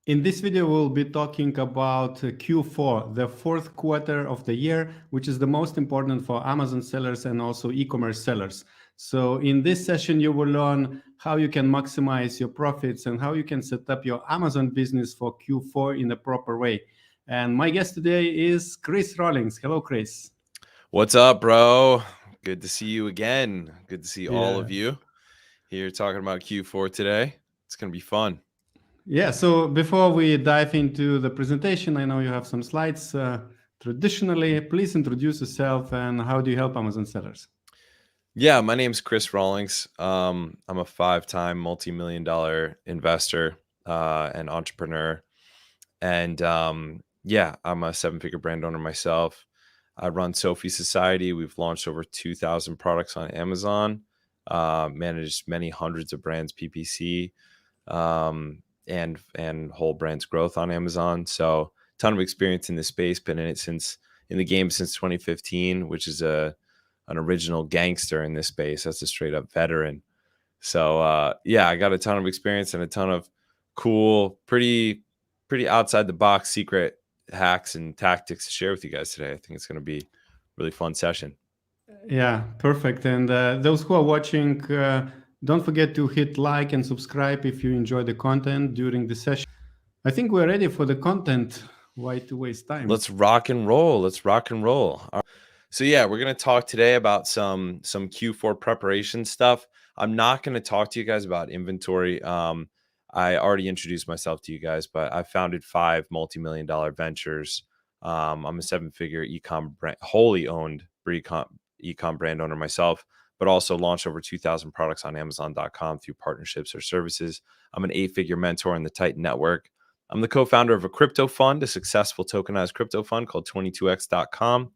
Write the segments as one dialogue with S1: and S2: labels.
S1: In this video, we'll be talking about Q4, the fourth quarter of the year, which is the most important for Amazon sellers and also e-commerce sellers. So in this session, you will learn how you can maximize your profits and how you can set up your Amazon business for Q4 in a proper way. And my guest today is Chris Rawlings. Hello, Chris.
S2: What's up, bro? Good to see you again. Good to see all
S1: Yeah.
S2: of you here talking about Q4 today. It's going to be fun.
S1: Yeah, so before we dive into the presentation, I know you have some slides. Traditionally, please introduce yourself and how do you help Amazon sellers?
S2: Yeah, my name's Chris Rawlings. I'm a 5-time multi-million-dollar investor and entrepreneur. And yeah, I'm a 7-figure brand owner myself. I run Sophie Society. We've launched over 2,000 products on Amazon, managed many hundreds of brands PPC. And whole brand's growth on Amazon. So ton of experience in this space, been in the game since 2015, which is an original gangster in this space. That's a straight up veteran. So yeah, I got a ton of experience and a ton of cool, pretty outside the box secret hacks and tactics to share with you guys today. I think it's going to be a really fun session.
S1: Yeah, perfect. And those who are watching, don't forget to hit like and subscribe if you enjoy the content during the session. I think we're ready for the content. Why to waste time?
S2: Let's rock and roll. Let's rock and roll. So yeah, we're going to talk today about some Q4 preparation stuff. I'm not going to talk to you guys about inventory. I already introduced myself to you guys, but I founded 5 multi-million-dollar ventures. I'm a 7-figure e-com brand, wholly owned e-com brand owner myself, but also launched over 2,000 products on Amazon.com through partnerships or services. I'm an 8-figure mentor in the Titan network. I'm the co-founder of a crypto fund, a successful tokenized crypto fund called 22x.com.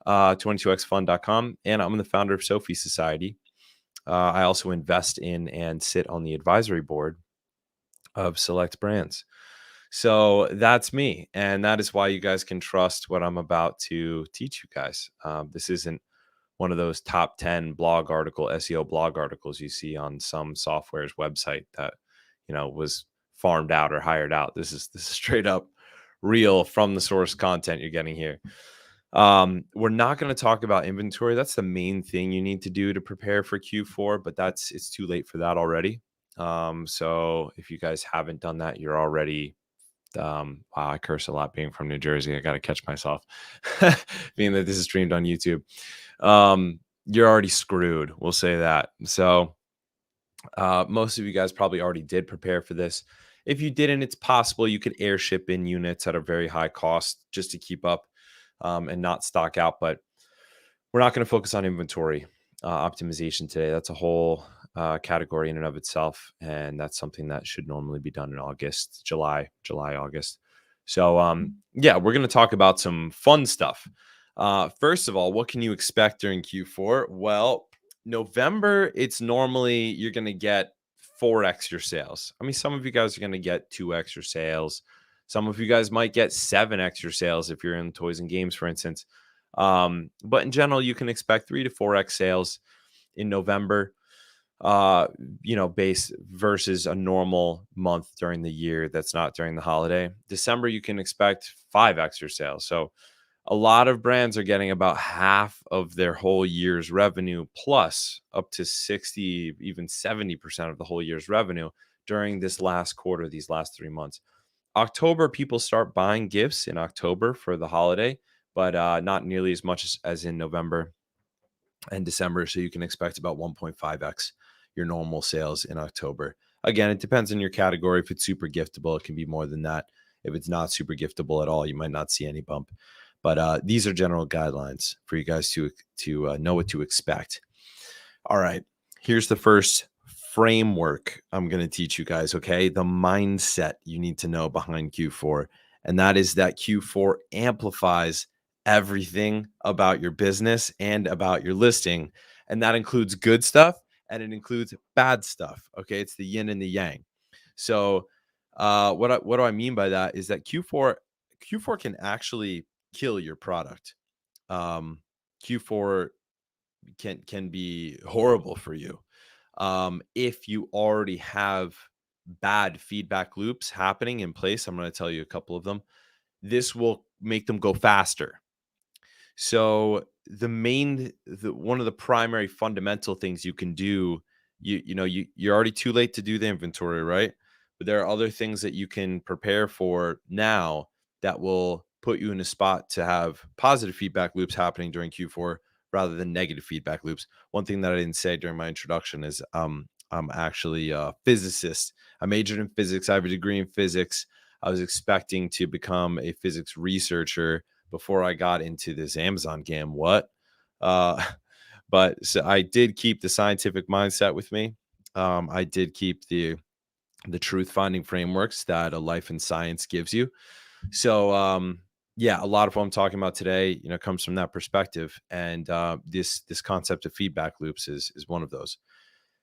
S2: 22xfund.com, and I'm the founder of Sophie Society. I also invest in and sit on the advisory board of select brands. So that's me, and that is why you guys can trust what I'm about to teach you guys. This isn't one of those top 10 SEO blog articles you see on some software's website that was farmed out or hired out. This is straight up real from the source content you're getting here. We're not going to talk about inventory. That's the main thing you need to do to prepare for Q4, but it's too late for that already. So if you guys haven't done that, you're already, wow, I curse a lot being from New Jersey. I got to catch myself being that this is streamed on YouTube. You're already screwed. We'll say that. So most of you guys probably already did prepare for this. If you didn't, it's possible you could airship in units at a very high cost just to keep up and not stock out. But we're not going to focus on inventory optimization today. That's a whole category in and of itself. And that's something that should normally be done in August, July, August. So yeah, we're going to talk about some fun stuff. First of all, what can you expect during Q4? Well, November, it's normally you're going to get 4x your sales. I mean, some of you guys are going to get 2x your sales. Some of you guys might get 7x your sales if you're in toys and games, for instance. But in general, you can expect 3 to 4x sales in November, base versus a normal month during the year that's not during the holiday. December, you can expect 5x your sales. So a lot of brands are getting about half of their whole year's revenue plus up to 60, even 70% of the whole year's revenue during this last quarter, these last 3 months. October, people start buying gifts in October for the holiday, but not nearly as much as in November and December. So you can expect about 1.5x your normal sales in October. Again, it depends on your category. If it's super giftable, it can be more than that. If it's not super giftable at all, you might not see any bump. But these are general guidelines for you guys to know what to expect. All right, here's the first framework I'm going to teach you guys, okay? The mindset you need to know behind Q4, and that is that Q4 amplifies everything about your business and about your listing, and that includes good stuff and it includes bad stuff, okay? It's the yin and the yang. So what do I mean by that is that Q4 can actually kill your product. Q4 can be horrible for you if you already have bad feedback loops happening in place, I'm going to tell you a couple of them. This will make them go faster. So one of the primary fundamental things you can do, you're already too late to do the inventory, right? But there are other things that you can prepare for now that will put you in a spot to have positive feedback loops happening during Q4 rather than negative feedback loops. One thing that I didn't say during my introduction is I'm actually a physicist. I majored in physics. I have a degree in physics. I was expecting to become a physics researcher before I got into this Amazon game. What? Uh, but so I did keep the scientific mindset with me. I did keep the truth finding frameworks that a life in science gives you. So yeah, a lot of what I'm talking about today, comes from that perspective. And this concept of feedback loops is one of those.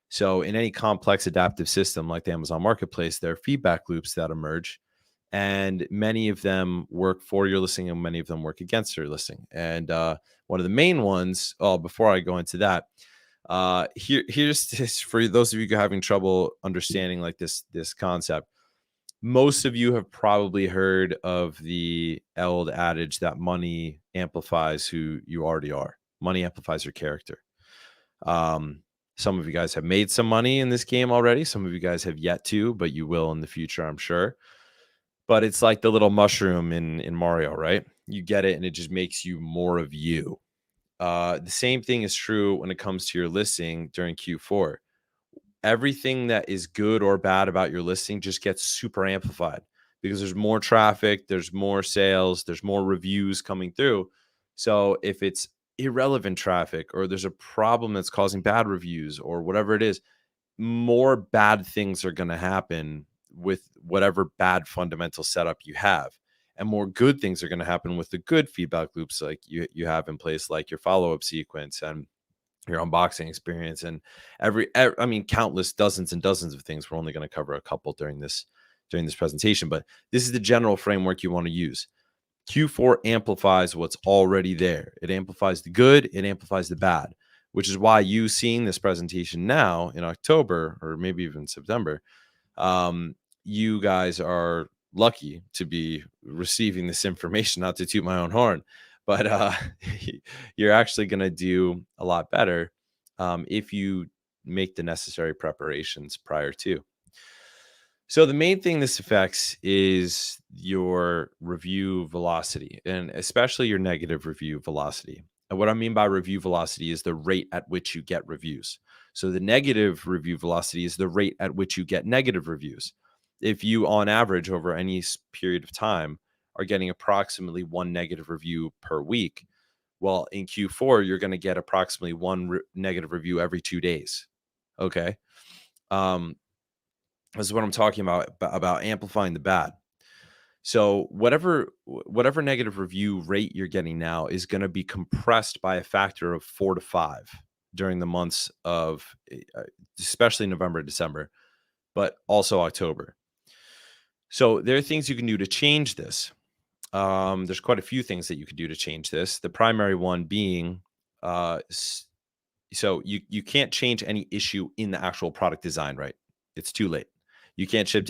S2: So in any complex adaptive system like the Amazon Marketplace, there are feedback loops that emerge, and many of them work for your listing and many of them work against your listing. And one of the main ones, before I go into that, here's this for those of you who are having trouble understanding like this concept. Most of you have probably heard of the old adage that money amplifies who you already are. Money amplifies your character. Some of you guys have made some money in this game already. Some of you guys have yet to, but you will in the future, I'm sure. But it's like the little mushroom in Mario, right? You get it and it just makes you more of you. The same thing is true when it comes to your listing during Q4. Everything that is good or bad about your listing just gets super amplified because there's more traffic, there's more sales, there's more reviews coming through. So if it's irrelevant traffic or there's a problem that's causing bad reviews or whatever it is, more bad things are going to happen with whatever bad fundamental setup you have, and more good things are going to happen with the good feedback loops like you have in place, like your follow-up sequence and your unboxing experience and I mean countless dozens and dozens of things. We're only going to cover a couple during this presentation, but this is the general framework you want to use. Q4 amplifies what's already there. It amplifies the good, it amplifies the bad, which is why you seeing this presentation now in October or maybe even September, you guys are lucky to be receiving this information, not to toot my own horn, but you're actually going to do a lot better if you make the necessary preparations prior to. So the main thing this affects is your review velocity, and especially your negative review velocity. And what I mean by review velocity is the rate at which you get reviews. So the negative review velocity is the rate at which you get negative reviews. If you, on average, over any period of time, are getting approximately one negative review per week, well, in Q4, you're going to get approximately one negative review every 2 days. Okay. This is what I'm talking about amplifying the bad. So whatever negative review rate you're getting now is going to be compressed by a factor of 4 to 5 during the months of especially November, December, but also October. So there are things you can do to change this. There's quite a few things that you can do to change this. The primary one being, so you can't change any issue in the actual product design, right? It's too late. You can't ship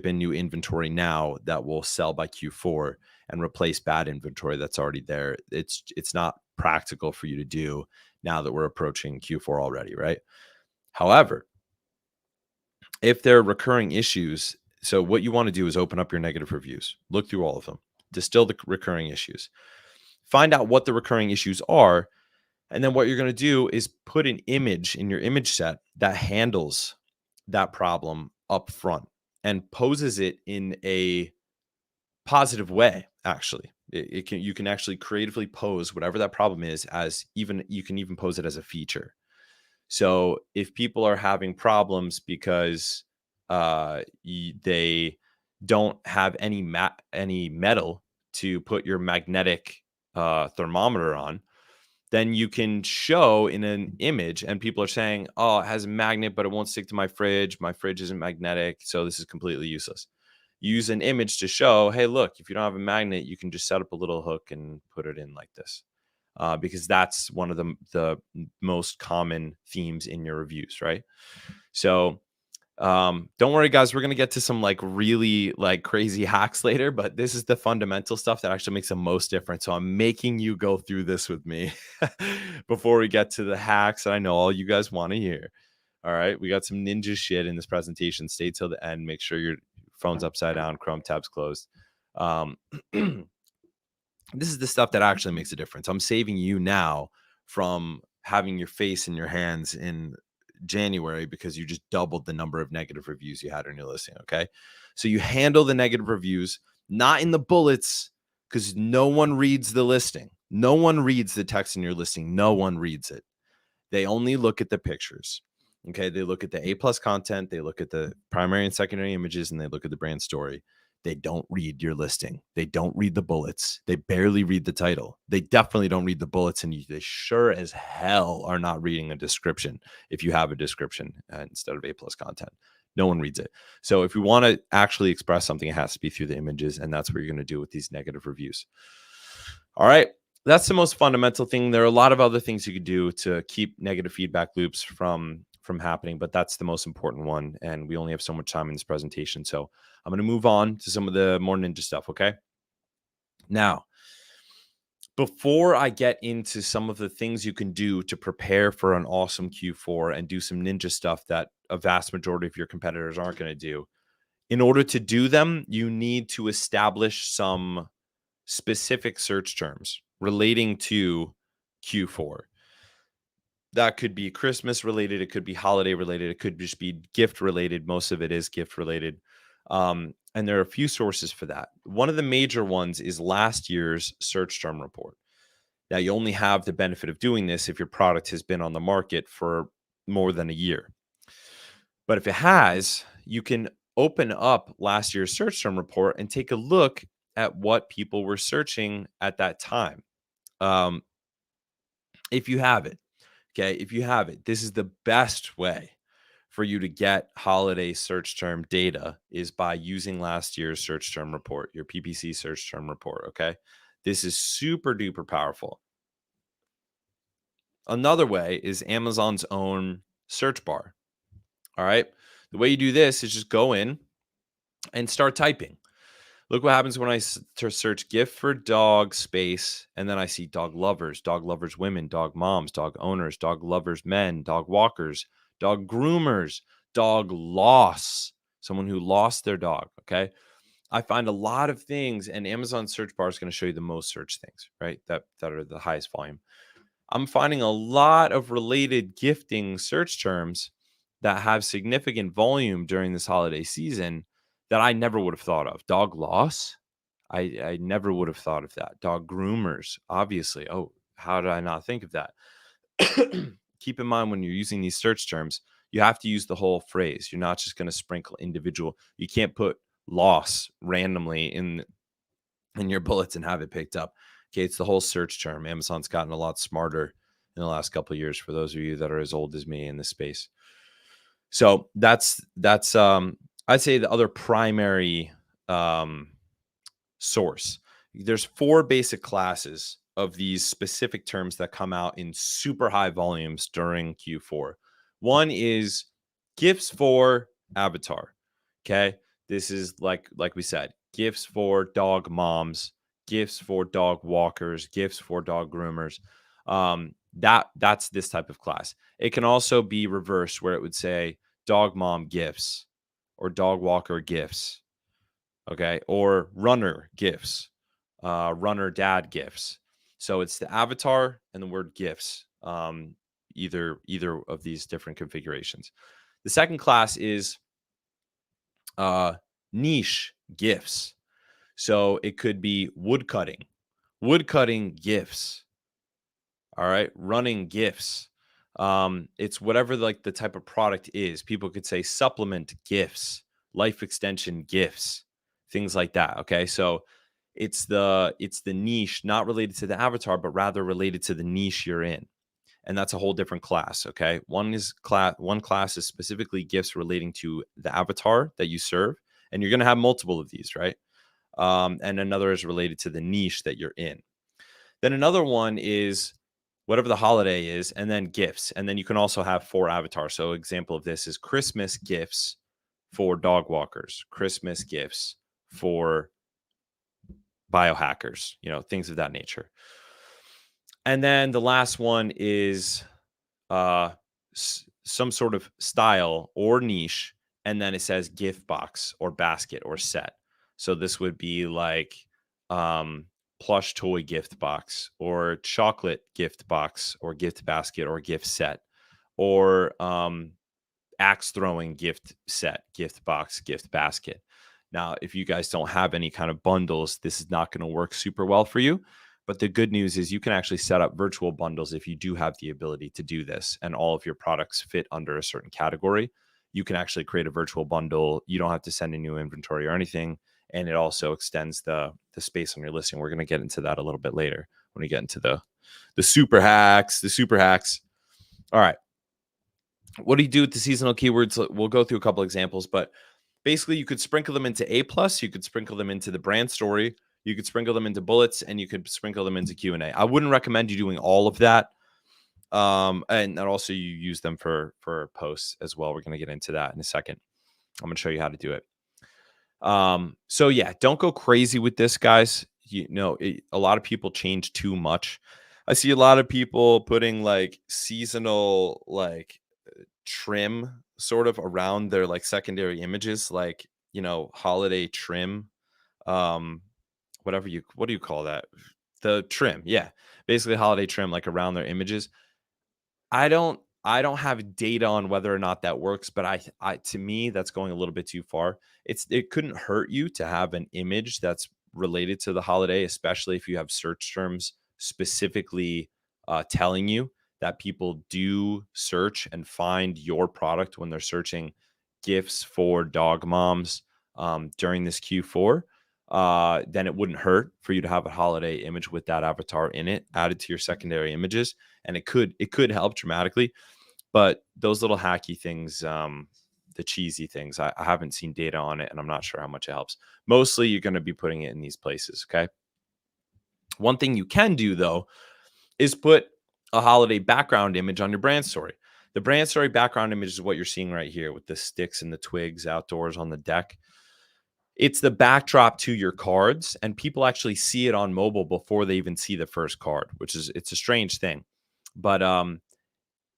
S2: in new inventory now that will sell by Q4 and replace bad inventory that's already there. It's not practical for you to do now that we're approaching Q4 already, right? However, if there are recurring issues, so what you want to do is open up your negative reviews, look through all of them, distill the recurring issues, find out what the recurring issues are, and then what you're going to do is put an image in your image set that handles that problem up front and poses it in a positive way. Actually, you can actually creatively pose whatever that problem is as you can even pose it as a feature. So if people are having problems because they don't have any metal to put your magnetic thermometer on, then you can show in an image, and people are saying, oh, it has a magnet, but it won't stick to my fridge. My fridge isn't magnetic, so this is completely useless. Use an image to show, hey, look, if you don't have a magnet, you can just set up a little hook and put it in like this. Because that's one of the most common themes in your reviews, right? So Don't worry, guys. We're going to get to some like really like crazy hacks later, but this is the fundamental stuff that actually makes the most difference. So I'm making you go through this with me before we get to the hacks that I know all you guys want to hear. All right. We got some ninja shit in this presentation. Stay till the end. Make sure your phone's upside down, Chrome tabs closed. This is the stuff that actually makes a difference. I'm saving you now from having your face in your hands in January because you just doubled the number of negative reviews you had on your listing. Okay. So you handle the negative reviews, not in the bullets, because no one reads the listing. No one reads the text in your listing. No one reads it. They only look at the pictures. Okay. They look at the A+ content. They look at the primary and secondary images, and they look at the brand story. They don't read your listing. They don't read the bullets. They barely read the title. They definitely don't read the bullets, and they sure as hell are not reading a description if you have a description instead of A+ content. No one reads it. So if we want to actually express something, it has to be through the images, and that's what you're going to do with these negative reviews. All right. That's the most fundamental thing. There are a lot of other things you could do to keep negative feedback loops from happening, but that's the most important one. And we only have so much time in this presentation. So I'm going to move on to some of the more ninja stuff. Okay. Now, before I get into some of the things you can do to prepare for an awesome Q4 and do some ninja stuff that a vast majority of your competitors aren't going to do, in order to do them, you need to establish some specific search terms relating to Q4. That could be Christmas related. It could be holiday related. It could just be gift related. Most of it is gift related. And there are a few sources for that. One of the major ones is last year's search term report. Now, you only have the benefit of doing this if your product has been on the market for more than a year. But if it has, you can open up last year's search term report and take a look at what people were searching at that time. If you have it, okay, if you have it, this is the best way for you to get holiday search term data is by using last year's search term report, your PPC search term report, okay? This is super duper powerful. Another way is Amazon's own search bar, all right? The way you do this is just go in and start typing. Look what happens when I search gift for dog space, and then I see dog lovers women, dog moms, dog owners, dog lovers men, dog walkers, dog groomers, dog loss, someone who lost their dog, okay? I find a lot of things, and Amazon search bar is going to show you the most search things, right? That are the highest volume. I'm finding a lot of related gifting search terms that have significant volume during this holiday season that I never would have thought of. Dog loss, I never would have thought of that. Dog groomers, obviously. Oh, how did I not think of that? Keep in mind when you're using these search terms, you have to use the whole phrase. You're not just going to sprinkle individual. You can't put loss randomly in your bullets and have it picked up. Okay, it's the whole search term. Amazon's gotten a lot smarter in the last couple of years for those of you that are as old as me in this space. So that's I'd say the other primary source. There's 4 basic classes of these specific terms that come out in super high volumes during Q4. One is gifts for avatar. Okay, this is like we said, gifts for dog moms, gifts for dog walkers, gifts for dog groomers. That's this type of class. It can also be reversed where it would say dog mom gifts or dog walker gifts, okay, or runner gifts, runner dad gifts. So it's the avatar and the word gifts, either of these different configurations. The second class is niche gifts. So it could be woodcutting gifts. All right, running gifts. It's whatever like the type of product is. People could say supplement gifts, life extension gifts, things like that. Okay, so it's the niche, not related to the avatar, but rather related to the niche you're in, and that's a whole different class. Okay, one class is specifically gifts relating to the avatar that you serve, and you're going to have multiple of these, right? And another is related to the niche that you're in. Then another one is whatever the holiday is, and then gifts. And then you can also have 4 avatars. So example of this is Christmas gifts for dog walkers, Christmas gifts for biohackers, things of that nature. And then the last one is some sort of style or niche, and then it says gift box or basket or set. So this would be like plush toy gift box or chocolate gift box or gift basket or gift set, or axe throwing gift set, gift box, gift basket. Now, if you guys don't have any kind of bundles, this is not going to work super well for you. But the good news is you can actually set up virtual bundles if you do have the ability to do this, and all of your products fit under a certain category. You can actually create a virtual bundle. You don't have to send a new inventory or anything. And it also extends the space on your listing. We're going to get into that a little bit later when we get into the super hacks, All right. What do you do with the seasonal keywords? We'll go through a couple examples, but basically you could sprinkle them into A+, you could sprinkle them into the brand story, you could sprinkle them into bullets, and you could sprinkle them into Q&A. I wouldn't recommend you doing all of that. And also you use them for posts as well. We're going to get into that in a second. I'm going to show you how to do it. So yeah, don't go crazy with this, guys. A lot of people change too much. I see a lot of people putting like seasonal, like trim sort of around their like secondary images, like, holiday trim, what do you call that? The trim. Yeah. Basically holiday trim, like around their images. I don't have data on whether or not that works, but to me, that's going a little bit too far. It couldn't hurt you to have an image that's related to the holiday, especially if you have search terms specifically telling you that people do search and find your product when they're searching gifts for dog moms during this Q4. Then it wouldn't hurt for you to have a holiday image with that avatar in it added to your secondary images. And it could help dramatically. But those little hacky things, the cheesy things, I haven't seen data on it, and I'm not sure how much it helps. Mostly you're going to be putting it in these places, okay? One thing you can do, though, is put a holiday background image on your brand story. The brand story background image is what you're seeing right here with the sticks and the twigs outdoors on the deck. It's the backdrop to your cards, and people actually see it on mobile before they even see the first card, it's a strange thing. But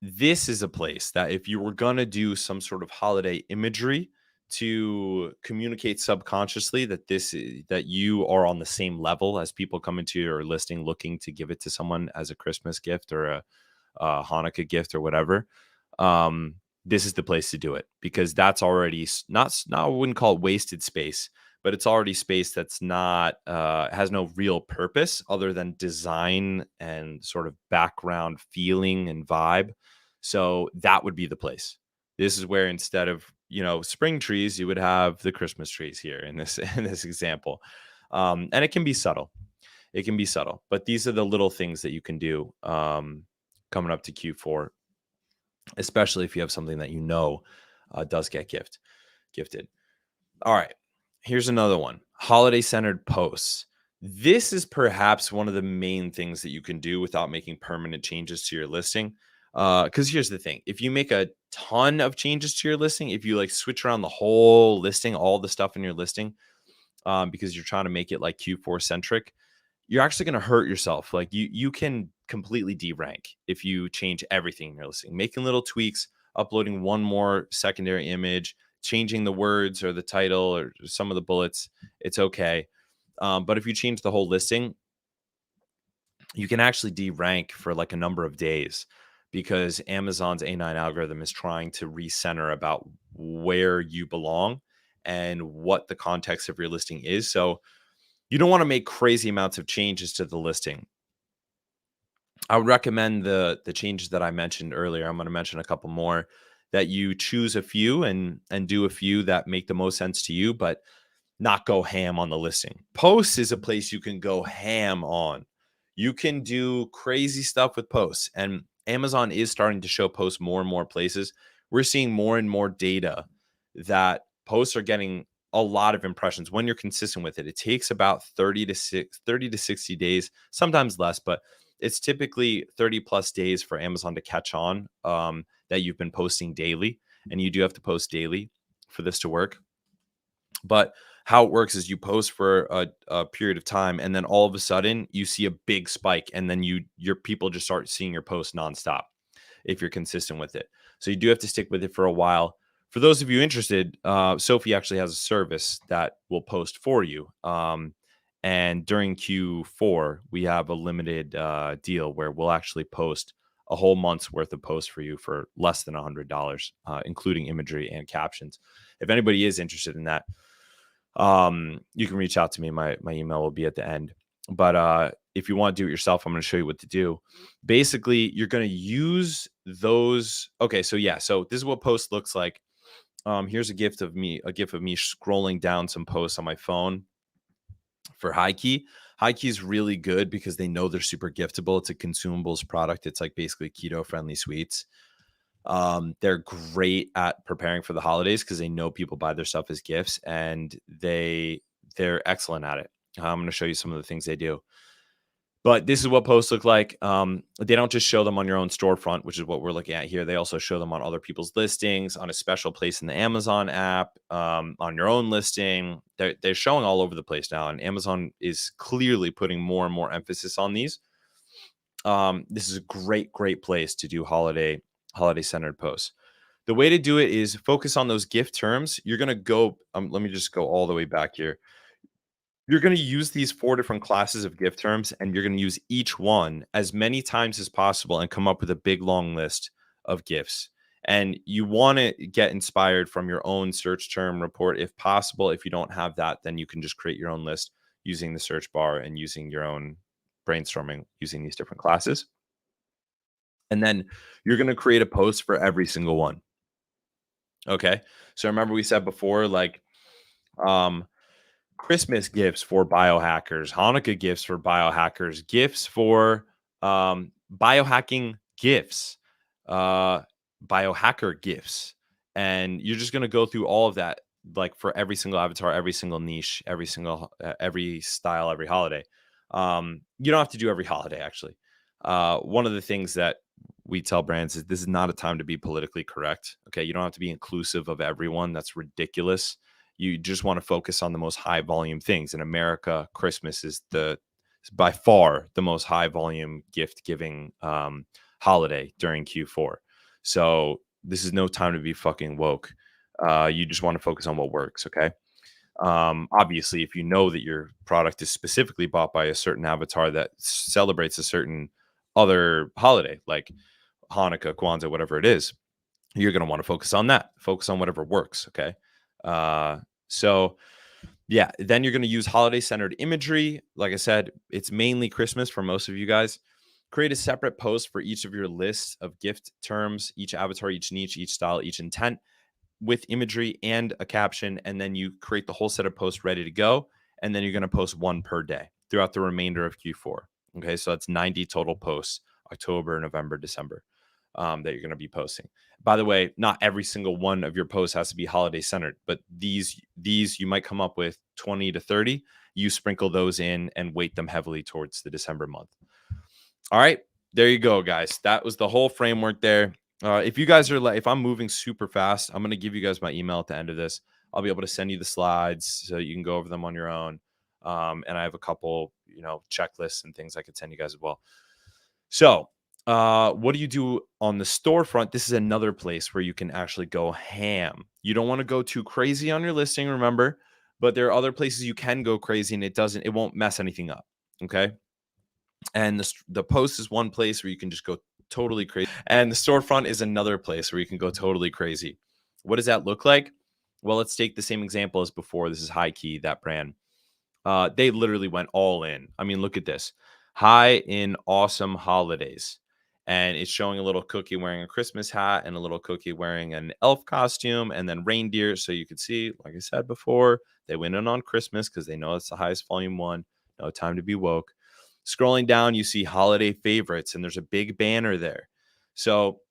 S2: this is a place that if you were going to do some sort of holiday imagery to communicate subconsciously that you are on the same level as people come into your listing looking to give it to someone as a Christmas gift or a Hanukkah gift or whatever, this is the place to do it, because that's already not I wouldn't call it wasted space, but it's already space that's not has no real purpose other than design and sort of background feeling and vibe. So that would be the place. This is where instead of spring trees, you would have the Christmas trees here in this example, and it can be subtle. But these are the little things that you can do coming up to Q4, especially if you have something that does get gifted. All right, here's another one: holiday centered posts. This is perhaps one of the main things that you can do without making permanent changes to your listing. Because here's the thing: if you make a ton of changes to your listing, if you like switch around the whole listing, all the stuff in your listing, because you're trying to make it like Q4 centric, you're actually going to hurt yourself. Like you can completely derank if you change everything in your listing, making little tweaks, uploading one more secondary image, changing the words or the title or some of the bullets. It's okay. But if you change the whole listing, you can actually derank for like a number of days, because Amazon's A9 algorithm is trying to recenter about where you belong and what the context of your listing is. So you don't want to make crazy amounts of changes to the listing. I would recommend the changes that I mentioned earlier. I'm going to mention a couple more, that you choose a few and do a few that make the most sense to you, but not go ham on the listing. Posts is a place you can go ham on. You can do crazy stuff with posts, and Amazon is starting to show posts more and more places. We're seeing more and more data that posts are getting a lot of impressions when you're consistent with it. It takes about 30 to 60 days, sometimes less, but it's typically 30 plus days for Amazon to catch on that you've been posting daily, and you do have to post daily for this to work. But how it works is you post for a period of time, and then all of a sudden you see a big spike, and then your people just start seeing your post nonstop if you're consistent with it. So you do have to stick with it for a while. For those of you interested, Sophie actually has a service that will post for you. And during Q4, we have a limited deal where we'll actually post a whole month's worth of posts for you for less than $100, including imagery and captions. If anybody is interested in that, you can reach out to me. My email will be at the end. But if you want to do it yourself, I'm going to show you what to do. Basically, you're going to use those. Okay, so yeah, so this is what post looks like. Here's a GIF of me scrolling down some posts on my phone for High Key. High Key is really good because they know they're super giftable. It's a consumables product. It's like basically keto-friendly sweets. They're great at preparing for the holidays because they know people buy their stuff as gifts, and they're excellent at it. I'm going to show you some of the things they do. But this is what posts look like. They don't just show them on your own storefront, which is what we're looking at here. They also show them on other people's listings, on a special place in the Amazon app, on your own listing. They're showing all over the place now, and Amazon is clearly putting more and more emphasis on these. This is a great place to do holiday centered posts. The way to do it is focus on those gift terms. You're going to go, let me just go all the way back here. You're going to use these 4 different classes of gift terms, and you're going to use each one as many times as possible and come up with a big long list of gifts. And you want to get inspired from your own search term report if possible. If you don't have that, then you can just create your own list using the search bar and using your own brainstorming using these different classes. And then you're going to create a post for every single one. Okay. So remember we said before, like, Christmas gifts for biohackers, Hanukkah gifts for biohackers, gifts for biohacking gifts, biohacker gifts. And you're just going to go through all of that, like for every single avatar, every single niche, every style, every holiday. You don't have to do every holiday, actually. One of the things that we tell brands is this is not a time to be politically correct. Okay. You don't have to be inclusive of everyone. That's ridiculous. You just want to focus on the most high volume things. In America, Christmas is by far the most high volume gift giving holiday during Q4. So this is no time to be fucking woke. You just want to focus on what works. Okay. Obviously, if you know that your product is specifically bought by a certain avatar that celebrates a certain other holiday, like Hanukkah, Kwanzaa, whatever it is, you're going to want to focus on that. Focus on whatever works. Okay. So yeah, then you're going to use holiday centered imagery. Like I said, it's mainly Christmas for most of you guys. Create a separate post for each of your lists of gift terms, each avatar, each niche, each style, each intent, with imagery and a caption. And then you create the whole set of posts ready to go. And then you're going to post one per day throughout the remainder of Q4. Okay. So that's 90 total posts, October, November, December, that you're going to be posting. By the way, not every single one of your posts has to be holiday centered, but these you might come up with 20 to 30. You sprinkle those in and weight them heavily towards the December month. All right, there you go, guys. That was the whole framework there. If you guys are like, if I'm moving super fast, I'm going to give you guys my email at the end of this. I'll be able to send you the slides so you can go over them on your own. And I have a couple, checklists and things I could send you guys as well. So what do you do on the storefront? This is another place where you can actually go ham. You don't want to go too crazy on your listing, remember, but there are other places you can go crazy and it won't mess anything up. Okay. And the post is one place where you can just go totally crazy. And the storefront is another place where you can go totally crazy. What does that look like? Well, let's take the same example as before. This is High Key, that brand. They literally went all in. I mean, look at this. High in awesome holidays. And it's showing a little cookie wearing a Christmas hat and a little cookie wearing an elf costume and then reindeer. So you could see, like I said before, they went in on Christmas because they know it's the highest volume one. No time to be woke. Scrolling down, you see holiday favorites, and there's a big banner there. So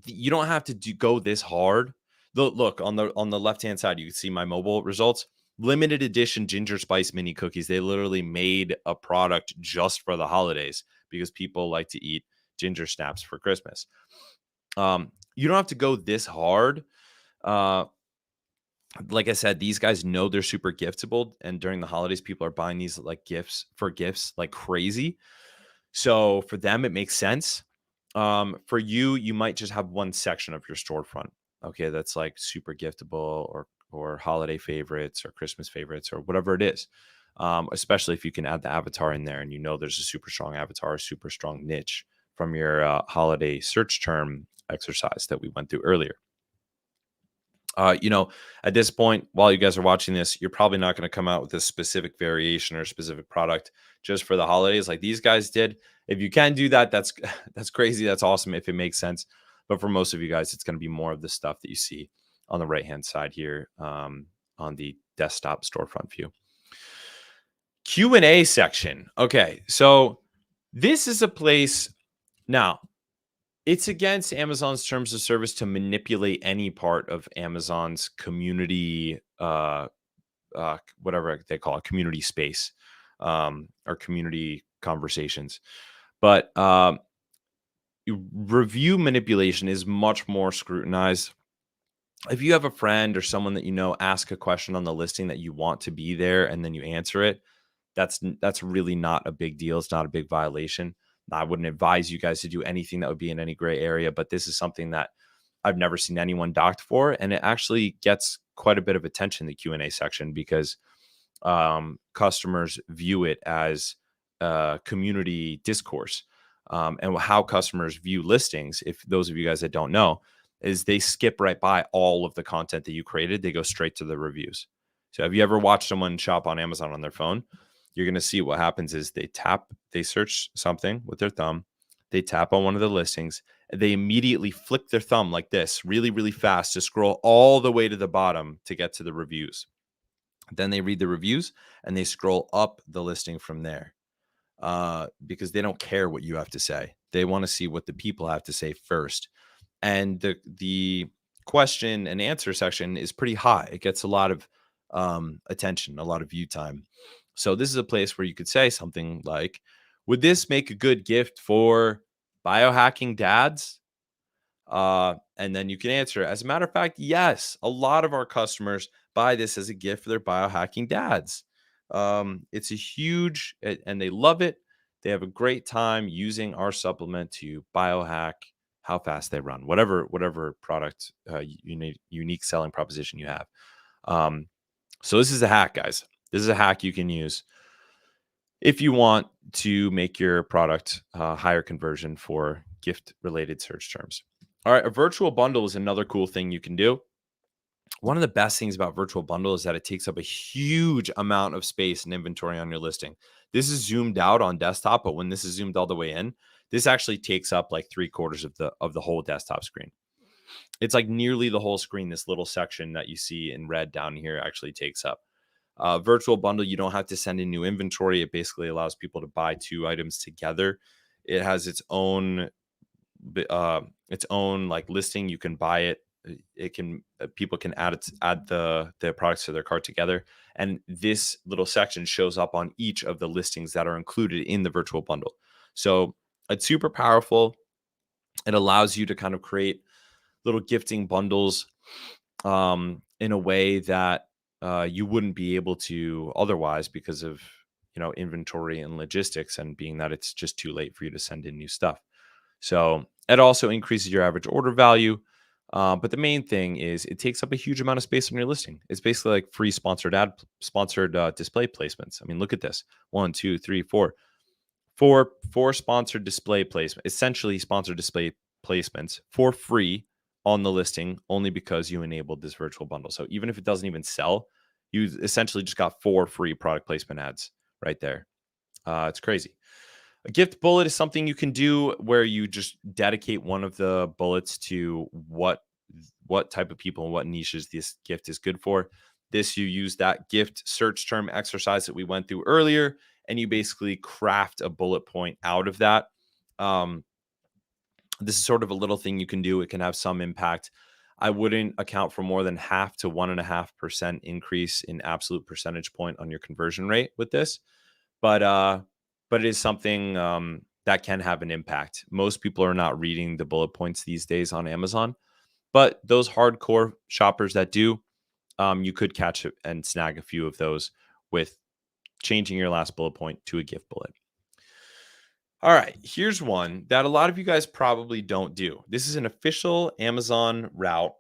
S2: you don't have to go this hard. Look on the left-hand side, you can see my mobile results. Limited edition ginger spice mini cookies. They literally made a product just for the holidays because people like to eat ginger snaps for Christmas. You don't have to go this hard. like I said, these guys know they're super giftable, and during the holidays, people are buying these like gifts like crazy. So for them, it makes sense. For you, you might just have one section of your storefront, okay, that's like super giftable or holiday favorites or Christmas favorites or whatever it is. Especially if you can add the avatar in there, and you know there's a super strong avatar, super strong niche from your holiday search term exercise that we went through earlier. You know, at this point, while you guys are watching this, you're probably not going to come out with a specific variation or specific product just for the holidays like these guys did. If you can do that, that's that's crazy. That's awesome if it makes sense. But for most of you guys, it's going to be more of the stuff that you see on the right-hand side here on the desktop storefront view. Q&A section. Okay, so this is a place now. It's against Amazon's terms of service to manipulate any part of Amazon's community, whatever they call it, community space, or community conversations. But review manipulation is much more scrutinized. If you have a friend or someone that you know ask a question on the listing that you want to be there, and then you answer it, that's really not a big deal. It's not a big violation. I wouldn't advise you guys to do anything that would be in any gray area, but this is something that I've never seen anyone docked for, and it actually gets quite a bit of attention in the Q&A section because customers view it as community discourse. And how customers view listings, if those of you guys that don't know, is they skip right by all of the content that you created. They go straight to the reviews. So have you ever watched someone shop on Amazon on their phone? You're going to see what happens is they search something with their thumb, they tap on one of the listings, and they immediately flick their thumb like this really, really fast to scroll all the way to the bottom to get to the reviews. Then they read the reviews and they scroll up the listing from there because they don't care what you have to say. They want to see what the people have to say first. And the question and answer section is pretty high. It gets a lot of attention, a lot of view time. So this is a place where you could say something like, would this make a good gift for biohacking dads? And then you can answer, as a matter of fact, yes, a lot of our customers buy this as a gift for their biohacking dads. It's a huge, and they love it. They have a great time using our supplement to biohack how fast they run, whatever product unique selling proposition you have. So this is a hack, guys. This is a hack you can use if you want to make your product higher conversion for gift related search terms. All right, a virtual bundle is another cool thing you can do. One of the best things about virtual bundle is that it takes up a huge amount of space and inventory on your listing. This is zoomed out on desktop, but when this is zoomed all the way in, this actually takes up like 3/4 of the whole desktop screen. It's like nearly the whole screen. This little section that you see in red down here actually takes up. Virtual bundle, you don't have to send in new inventory. It basically allows people to buy 2 items together. It has its own like listing. You can buy it. It can people can add the products to their cart together, and this little section shows up on each of the listings that are included in the virtual bundle. So it's super powerful. It allows you to kind of create little gifting bundles in a way that you wouldn't be able to otherwise because of inventory and logistics, and being that it's just too late for you to send in new stuff. So it also increases your average order value. But the main thing is it takes up a huge amount of space on your listing. It's basically like free sponsored display placements. I mean, look at this. 1, 2, 3, 4. Four sponsored display placements, essentially sponsored display placements for free on the listing, only because you enabled this virtual bundle. So even if it doesn't even sell, you essentially just got 4 free product placement ads right there. It's crazy. A gift bullet is something you can do where you just dedicate one of the bullets to what type of people and what niches this gift is good for. This, you use that gift search term exercise that we went through earlier, and you basically craft a bullet point out of that. This is sort of a little thing you can do. It can have some impact. I wouldn't account for more than 0.5 to 1.5% increase in absolute percentage point on your conversion rate with this. But it is something that can have an impact. Most people are not reading the bullet points these days on Amazon, but those hardcore shoppers that do, you could catch it and snag a few of those with changing your last bullet point to a gift bullet. All right, here's one that a lot of you guys probably don't do. This is an official Amazon route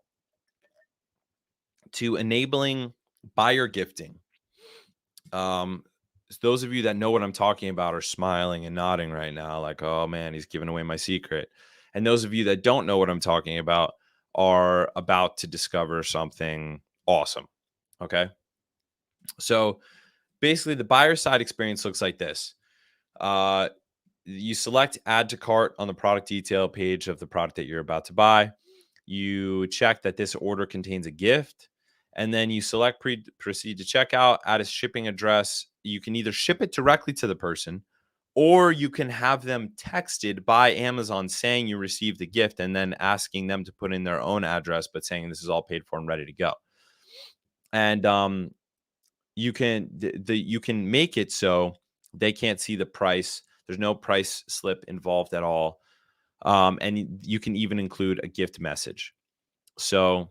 S2: to enabling buyer gifting. Those of you that know what I'm talking about are smiling and nodding right now, like, oh man, he's giving away my secret. And those of you that don't know what I'm talking about are about to discover something awesome. Okay. So basically, the buyer side experience looks like this. You select add to cart on the product detail page of the product that you're about to buy. You check that this order contains a gift, and then you select proceed to checkout, add a shipping address. You can either ship it directly to the person, or you can have them texted by Amazon saying you received the gift and then asking them to put in their own address, but saying this is all paid for and ready to go. And you can you can make it so they can't see the price. There's no price slip involved at all. And you can even include a gift message. So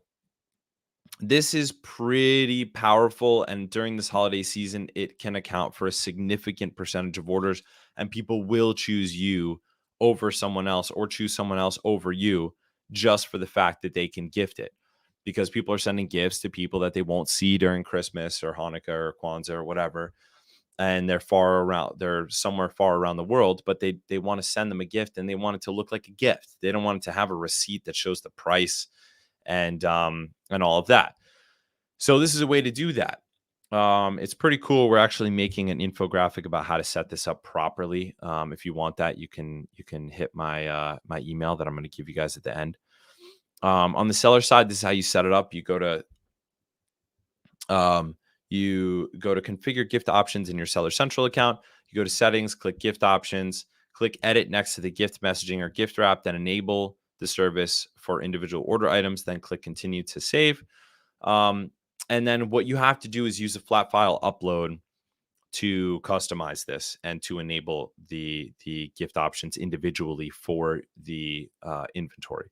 S2: this is pretty powerful. And during this holiday season, it can account for a significant percentage of orders, and people will choose you over someone else or choose someone else over you just for the fact that they can gift it, because people are sending gifts to people that they won't see during Christmas or Hanukkah or Kwanzaa or whatever. And they're somewhere far around the world, but they want to send them a gift, and they want it to look like a gift. They don't want it to have a receipt that shows the price and all of that. So this is a way to do that. It's pretty cool. We're actually making an infographic about how to set this up properly. If you want that, you can hit my my email that I'm going to give you guys at the end. On the seller side, this is how you set it up. You go to configure gift options in your Seller Central account. You go to settings, click gift options, click edit next to the gift messaging or gift wrap, then enable the service for individual order items, then click continue to save. And then what you have to do is use a flat file upload to customize this and to enable the gift options individually for the inventory.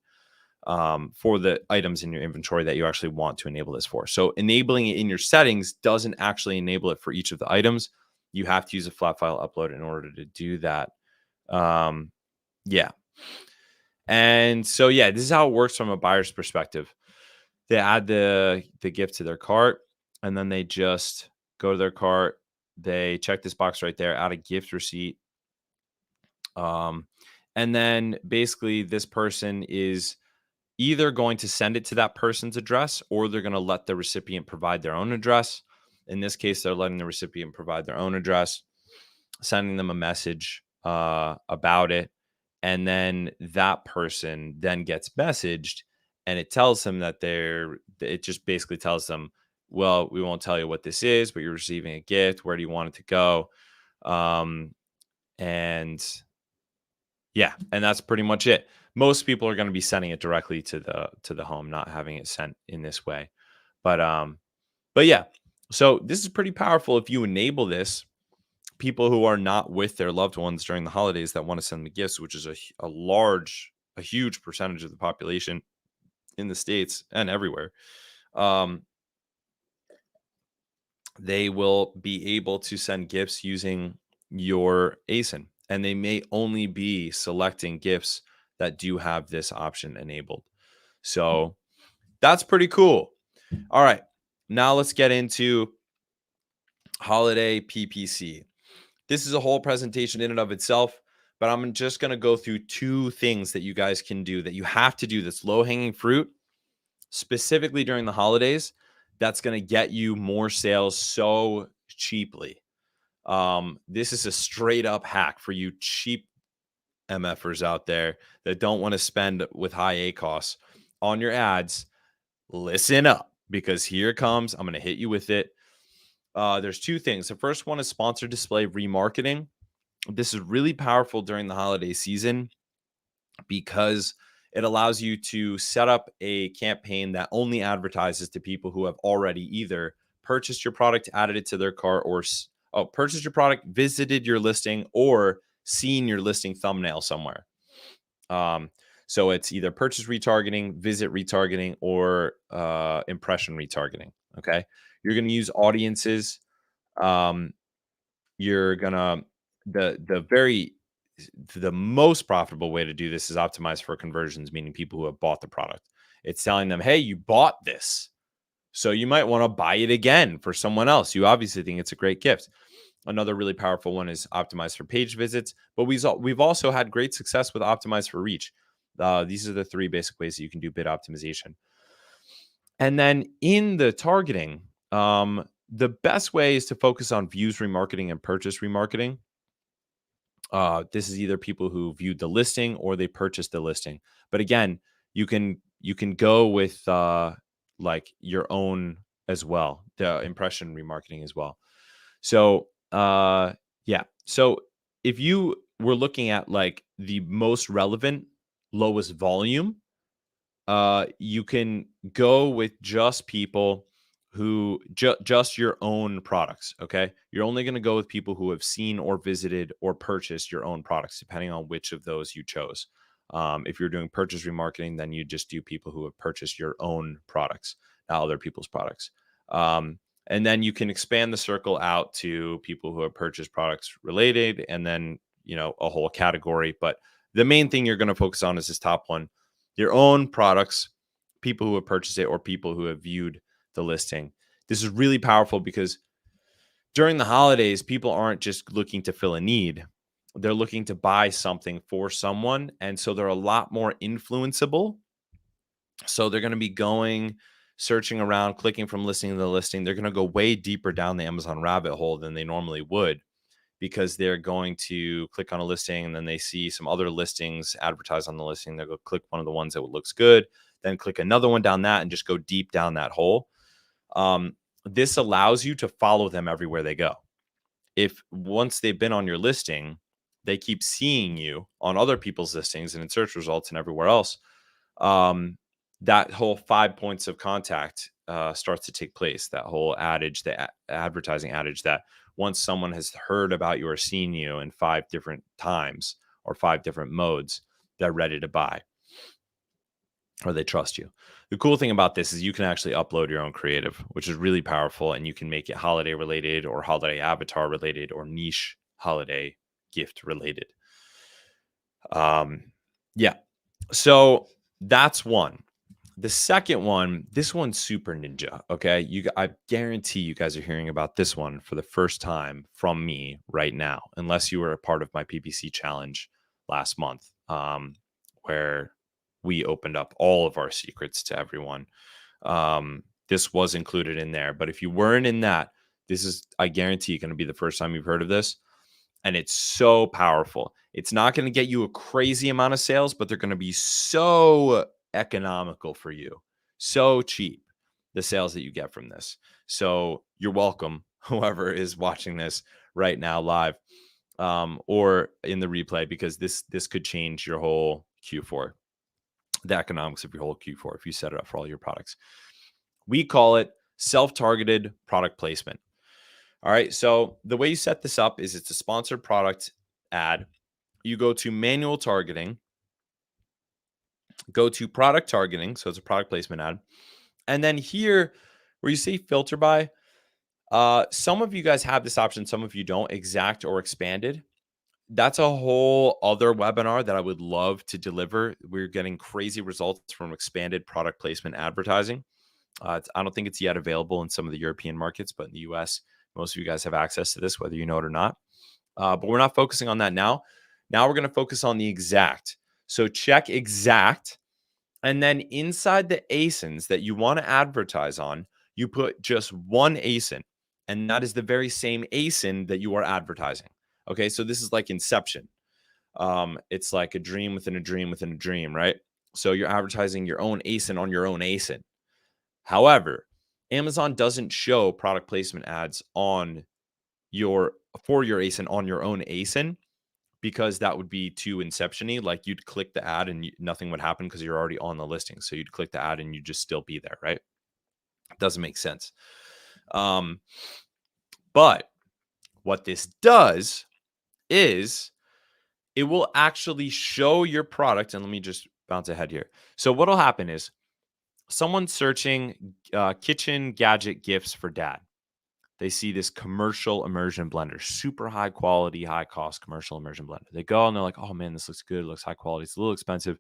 S2: For the items in your inventory that you actually want to enable this for. So enabling it in your settings doesn't actually enable it for each of the items. You have to use a flat file upload in order to do that. Yeah. And so, yeah, this is how it works from a buyer's perspective. They add the gift to their cart, and then they just go to their cart. They check this box right there, add a gift receipt. And then basically this person is either going to send it to that person's address, or they're going to let the recipient provide their own address. In this case, they're letting the recipient provide their own address, sending them a message about it. And then that person then gets messaged, and it tells them that it just basically tells them, well, we won't tell you what this is, but you're receiving a gift. Where do you want it to go? And yeah, and that's pretty much it. Most people are going to be sending it directly to the home, not having it sent in this way. But yeah, so this is pretty powerful if you enable this. People who are not with their loved ones during the holidays that want to send the gifts, which is a huge percentage of the population in the States and everywhere, they will be able to send gifts using your ASIN, and they may only be selecting gifts that do have this option enabled. So that's pretty cool. All right, now let's get into holiday PPC. This is a whole presentation in and of itself, but I'm just going to go through two things that you guys can do that you have to do that's low-hanging fruit, specifically during the holidays, that's going to get you more sales so cheaply. This is a straight up hack for you cheap MFers out there that don't want to spend with high ACoS on your ads. Listen up, because here it comes. I'm going to hit you with it. There's two things. The first one is sponsored display remarketing. This is really powerful during the holiday season because it allows you to set up a campaign that only advertises to people who have already either purchased your product, added it to their cart, or purchased your product, visited your listing, or seen your listing thumbnail somewhere. So it's either purchase retargeting, visit retargeting, or impression retargeting. Okay. You're going to use audiences. You're gonna the most profitable way to do this is optimize for conversions, meaning people who have bought the product. It's telling them, hey, you bought this, so you might want to buy it again for someone else. You obviously think it's a great gift. Another really powerful one is optimize for page visits, but we've also had great success with optimize for reach. These are the three basic ways that you can do bid optimization. And then in the targeting, the best way is to focus on views remarketing and purchase remarketing. This is either people who viewed the listing or they purchased the listing. But again, you can go with like your own as well, the impression remarketing as well. So yeah. So if you were looking at like the most relevant, lowest volume, you can go with just people who just your own products. Okay. You're only going to go with people who have seen or visited or purchased your own products, depending on which of those you chose. If you're doing purchase remarketing, then you just do people who have purchased your own products, not other people's products. And then you can expand the circle out to people who have purchased products related, and then, a whole category. But the main thing you're going to focus on is this top one, your own products, people who have purchased it, or people who have viewed the listing. This is really powerful because during the holidays, people aren't just looking to fill a need. They're looking to buy something for someone. And so they're a lot more influenceable. So they're going to be searching around, clicking from listing to listing. They're going to go way deeper down the Amazon rabbit hole than they normally would, because they're going to click on a listing and then they see some other listings advertised on the listing. They'll go click one of the ones that looks good, then click another one down that and just go deep down that hole. This allows you to follow them everywhere they go. If once they've been on your listing, they keep seeing you on other people's listings and in search results and everywhere else, that whole 5 points of contact starts to take place. That whole adage, the advertising adage, that once someone has heard about you or seen you in 5 different times or 5 different modes, they're ready to buy, or they trust you. The cool thing about this is you can actually upload your own creative, which is really powerful, and you can make it holiday related or holiday avatar related or niche holiday gift related. Yeah. So that's one. The second one, this one's super ninja. Okay. I guarantee you guys are hearing about this one for the first time from me right now, unless you were a part of my PPC challenge last month, where we opened up all of our secrets to everyone. This was included in there, but if you weren't in that, this is, I guarantee, going to be the first time you've heard of this. And it's so powerful. It's not going to get you a crazy amount of sales, but they're going to be so economical for you. So cheap, the sales that you get from this. So you're welcome, whoever is watching this right now live, or in the replay, because this could change your whole Q4, the economics of your whole Q4, if you set it up for all your products. We call it self-targeted product placement. All right. So the way you set this up is it's a sponsored product ad. You go to manual targeting, go to product targeting. So it's a product placement ad. And then here where you see filter by, some of you guys have this option. Some of you don't, exact or expanded. That's a whole other webinar that I would love to deliver. We're getting crazy results from expanded product placement advertising. I don't think it's yet available in some of the European markets, but in the US, most of you guys have access to this, whether you know it or not. But we're not focusing on that now. Now we're going to focus on the exact. So check exact. And then inside the ASINs that you want to advertise on, you put just one ASIN. And that is the very same ASIN that you are advertising. Okay, so this is like Inception. It's like a dream within a dream within a dream, right? So you're advertising your own ASIN on your own ASIN. However, Amazon doesn't show product placement ads for your ASIN on your own ASIN, because that would be too Inception-y. Like you'd click the ad and nothing would happen because you're already on the listing. So you'd click the ad and you'd just still be there, right? It doesn't make sense. But what this does is it will actually show your product. And let me just bounce ahead here. So what'll happen is someone's searching kitchen gadget gifts for dad. They see this commercial immersion blender, super high quality, high cost commercial immersion blender. They go and they're like, oh man, this looks good. It looks high quality. It's a little expensive.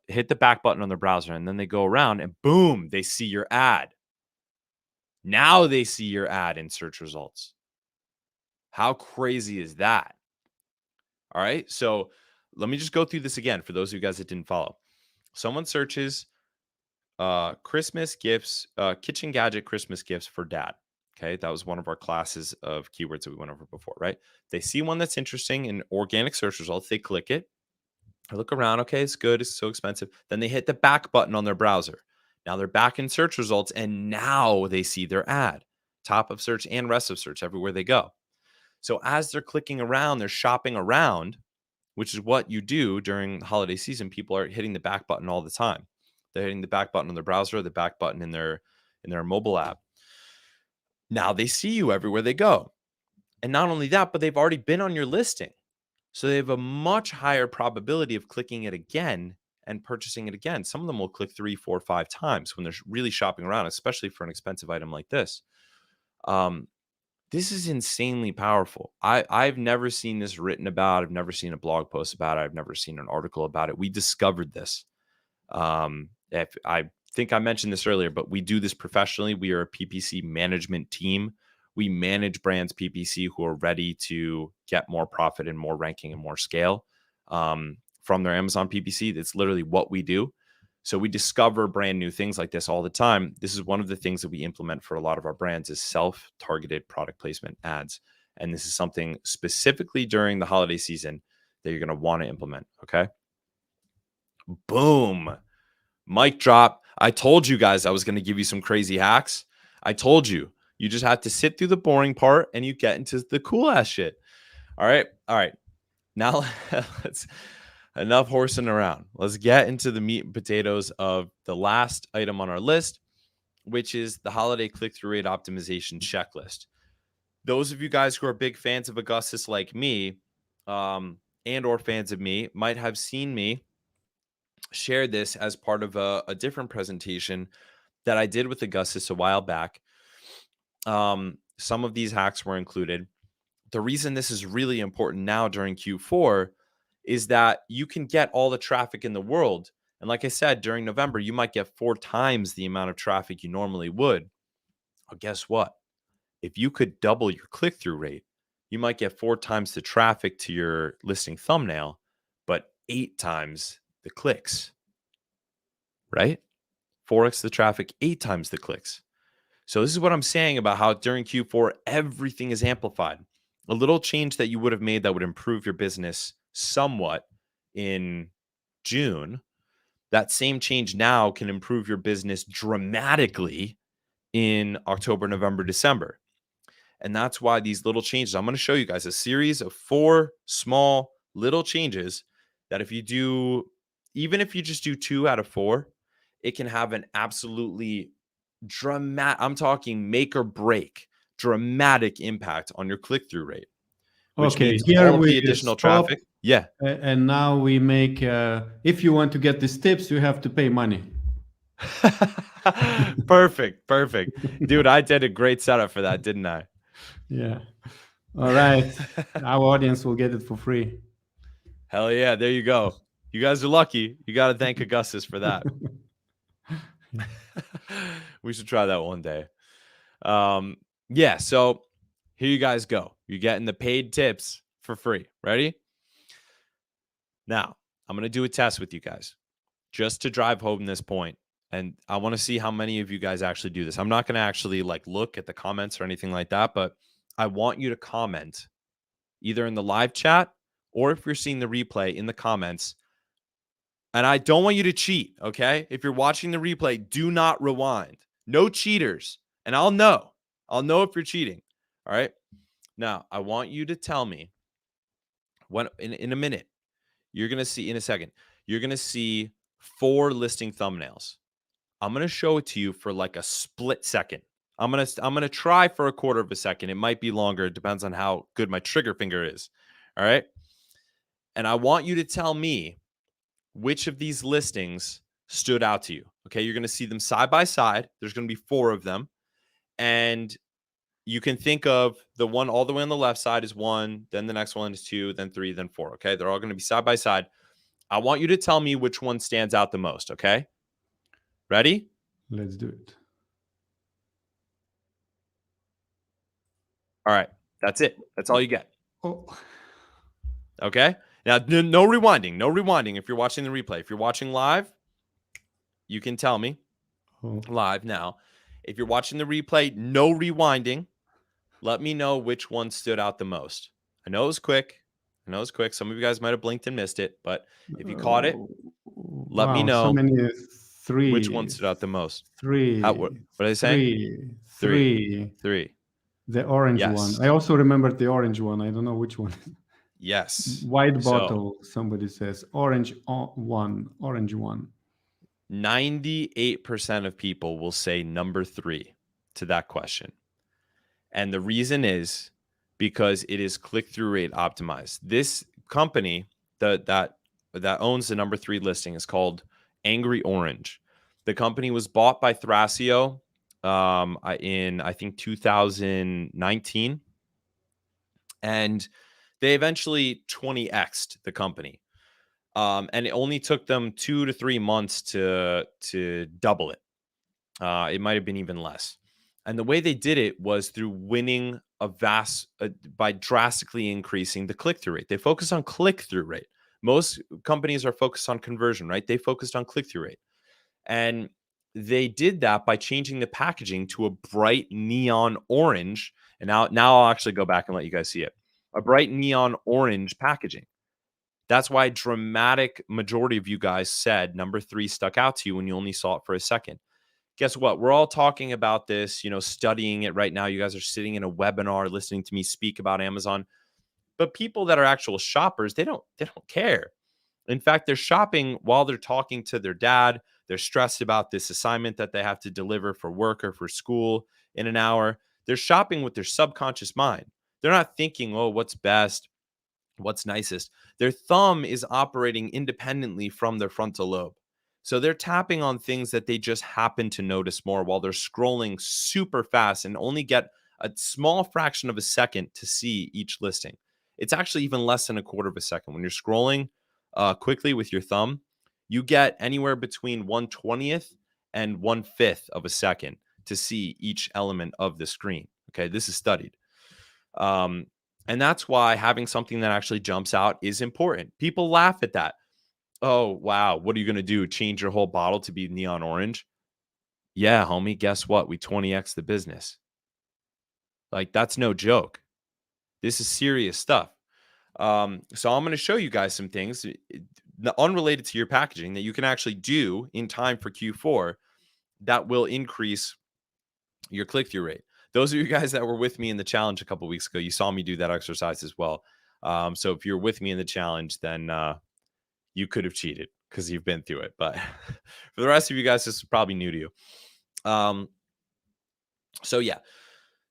S2: Hit the back button on their browser. And then they go around and boom, they see your ad. Now they see your ad in search results. How crazy is that? All right. So let me just go through this again for those of you guys that didn't follow. Someone searches Christmas gifts, kitchen gadget Christmas gifts for dad. Okay, that was one of our classes of keywords that we went over before, right? They see one that's interesting in organic search results. They click it. They look around. Okay, it's good. It's so expensive. Then they hit the back button on their browser. Now they're back in search results, and now they see their ad, top of search and rest of search everywhere they go. So as they're clicking around, they're shopping around, which is what you do during the holiday season. People are hitting the back button all the time. They're hitting the back button on their browser, the back button in their mobile app. Now they see you everywhere they go. And not only that, but they've already been on your listing. So they have a much higher probability of clicking it again and purchasing it again. Some of them will click 3, 4, 5 times when they're really shopping around, especially for an expensive item like this. This is insanely powerful. I've never seen this written about. I've never seen a blog post about it. I've never seen an article about it. We discovered this. If I think I mentioned this earlier, but we do this professionally. We are a PPC management team. We manage brands PPC who are ready to get more profit and more ranking and more scale from their Amazon PPC. That's literally what we do. So we discover brand new things like this all the time. This is one of the things that we implement for a lot of our brands is self-targeted product placement ads. And this is something specifically during the holiday season that you're going to want to implement. Okay. Boom. Mic drop. I told you guys I was going to give you some crazy hacks. I told you. You just have to sit through the boring part and you get into the cool ass shit. All right. All right. Now let's enough horsing around. Let's get into the meat and potatoes of the last item on our list, which is the holiday click-through rate optimization checklist. Those of you guys who are big fans of Augustas like me, and or fans of me, might have seen me share this as part of a different presentation that I did with Augustas a while back. Some of these hacks were included. The reason this is really important now during Q4 is that you can get all the traffic in the world. And like I said, during November, you might get 4 times the amount of traffic you normally would. Well, guess what? If you could double your click-through rate, you might get 4 times the traffic to your listing thumbnail, but 8 times the clicks, right? 4x the traffic, 8 times the clicks. So this is what I'm saying about how during Q4, everything is amplified. A little change that you would have made that would improve your business somewhat in June, that same change now can improve your business dramatically in October, November, December. And that's why these little changes, I'm going to show you guys a series of 4 small little changes that if you do, even if you just do 2 out of 4, it can have an absolutely dramatic, I'm talking make or break, dramatic impact on your click-through rate. Which
S1: Okay,
S2: means
S1: here
S2: all of
S1: we
S2: the additional
S1: stop,
S2: traffic. Yeah.
S1: and now we make, if you want to get these tips, you have to pay money.
S2: Perfect. Dude, I did a great setup for that, didn't I?
S1: Yeah. All right. Our audience will get it for free.
S2: Hell yeah, there you go. You guys are lucky. You got to thank Augustas for that. We should try that one day. Yeah, so here you guys go. You're getting the paid tips for free. Ready? Now, I'm going to do a test with you guys just to drive home this point. And I want to see how many of you guys actually do this. I'm not going to actually like look at the comments or anything like that, but I want you to comment either in the live chat or if you're seeing the replay in the comments. And I don't want you to cheat, okay? If you're watching the replay, do not rewind. No cheaters. And I'll know if you're cheating. All right? Now, I want you to tell me when in a minute, you're going to see in a second, you're going to see 4 listing thumbnails. I'm going to show it to you for like a split second. I'm going to try for a quarter of a second. It might be longer. It depends on how good my trigger finger is. All right? And I want you to tell me which of these listings stood out to you. Okay, you're going to see them side by side. There's going to be 4 of them. And you can think of the one all the way on the left side is 1, then the next one is 2, then 3, then 4. Okay, they're all going to be side by side. I want you to tell me which one stands out the most. Okay, ready?
S1: Let's do it.
S2: All right, that's it. That's all you get.
S1: Oh.
S2: Okay, now no rewinding. No rewinding if you're watching the replay. If you're watching live, you can tell me live now. If you're watching the replay, no rewinding. Let me know which one stood out the most. I know it was quick. Some of you guys might have blinked and missed it, but if you caught it, let me know.
S1: So many 3.
S2: Which one stood out the most?
S1: 3.
S2: What did I say?
S1: 3. The orange one. I also remembered the orange one. I don't know which one.
S2: Yes.
S1: White bottle. Somebody says orange one.
S2: 98% of people will say number 3 to that question. And the reason is because it is click-through rate optimized. This company that owns the number 3 listing is called Angry Orange. The company was bought by Thrasio in, I think, 2019. And they eventually 20x'd the company. And it only took them 2 to 3 months to double it. It might have been even less. And the way they did it was through winning by drastically increasing the click-through rate. They focus on click-through rate. Most companies are focused on conversion, right? They focused on click-through rate. And they did that by changing the packaging to a bright neon orange. And now I'll actually go back and let you guys see it. A bright neon orange packaging. That's why a dramatic majority of you guys said number 3 stuck out to you when you only saw it for a second. Guess what? We're all talking about this, studying it right now. You guys are sitting in a webinar listening to me speak about Amazon. But people that are actual shoppers, they don't care. In fact, they're shopping while they're talking to their dad. They're stressed about this assignment that they have to deliver for work or for school in an hour. They're shopping with their subconscious mind. They're not thinking, oh, what's best? What's nicest? Their thumb is operating independently from their frontal lobe. So they're tapping on things that they just happen to notice more while they're scrolling super fast and only get a small fraction of a second to see each listing. It's actually even less than a quarter of a second. When you're scrolling quickly with your thumb, you get anywhere between 1/20th and 1/5 of a second to see each element of the screen. Okay, this is studied. And that's why having something that actually jumps out is important. People laugh at that. Oh, wow. What are you going to do? Change your whole bottle to be neon orange? Yeah, homie. Guess what? We 20x the business. Like, that's no joke. This is serious stuff. So I'm going to show you guys some things unrelated to your packaging that you can actually do in time for Q4 that will increase your click-through rate. Those of you guys that were with me in the challenge a couple of weeks ago, you saw me do that exercise as well. So if you're with me in the challenge, then you could have cheated because you've been through it. But for the rest of you guys, this is probably new to you. So yeah.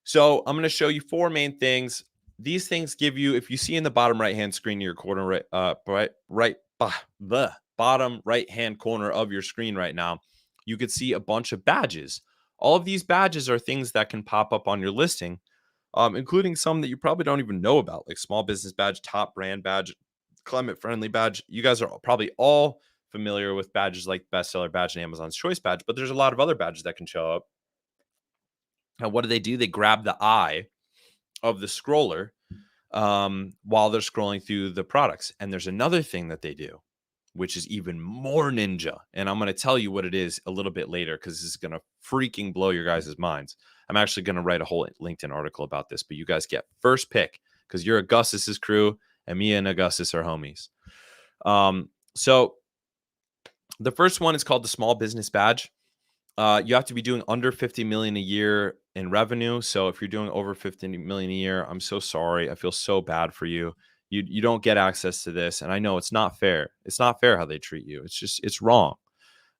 S2: So I'm going to show you 4 main things. These things give you, if you see in the bottom right-hand screen of your corner, the bottom right-hand corner of your screen right now, you could see a bunch of badges. All of these badges are things that can pop up on your listing, including some that you probably don't even know about, like small business badge, top brand badge, climate friendly badge. You guys are probably all familiar with badges like bestseller badge and Amazon's choice badge, but there's a lot of other badges that can show up. Now, what do? They grab the eye of the scroller while they're scrolling through the products. And there's another thing that they do, which is even more ninja. And I'm going to tell you what it is a little bit later because this is going to freaking blow your guys' minds. I'm actually going to write a whole LinkedIn article about this, but you guys get first pick because you're Augustus's crew and me and Augustus are homies. So the first one is called the small business badge. You have to be doing under 50 million a year in revenue. So if you're doing over 50 million a year, I'm so sorry. I feel so bad for you. You don't get access to this. And I know it's not fair. It's not fair how they treat you. It's wrong.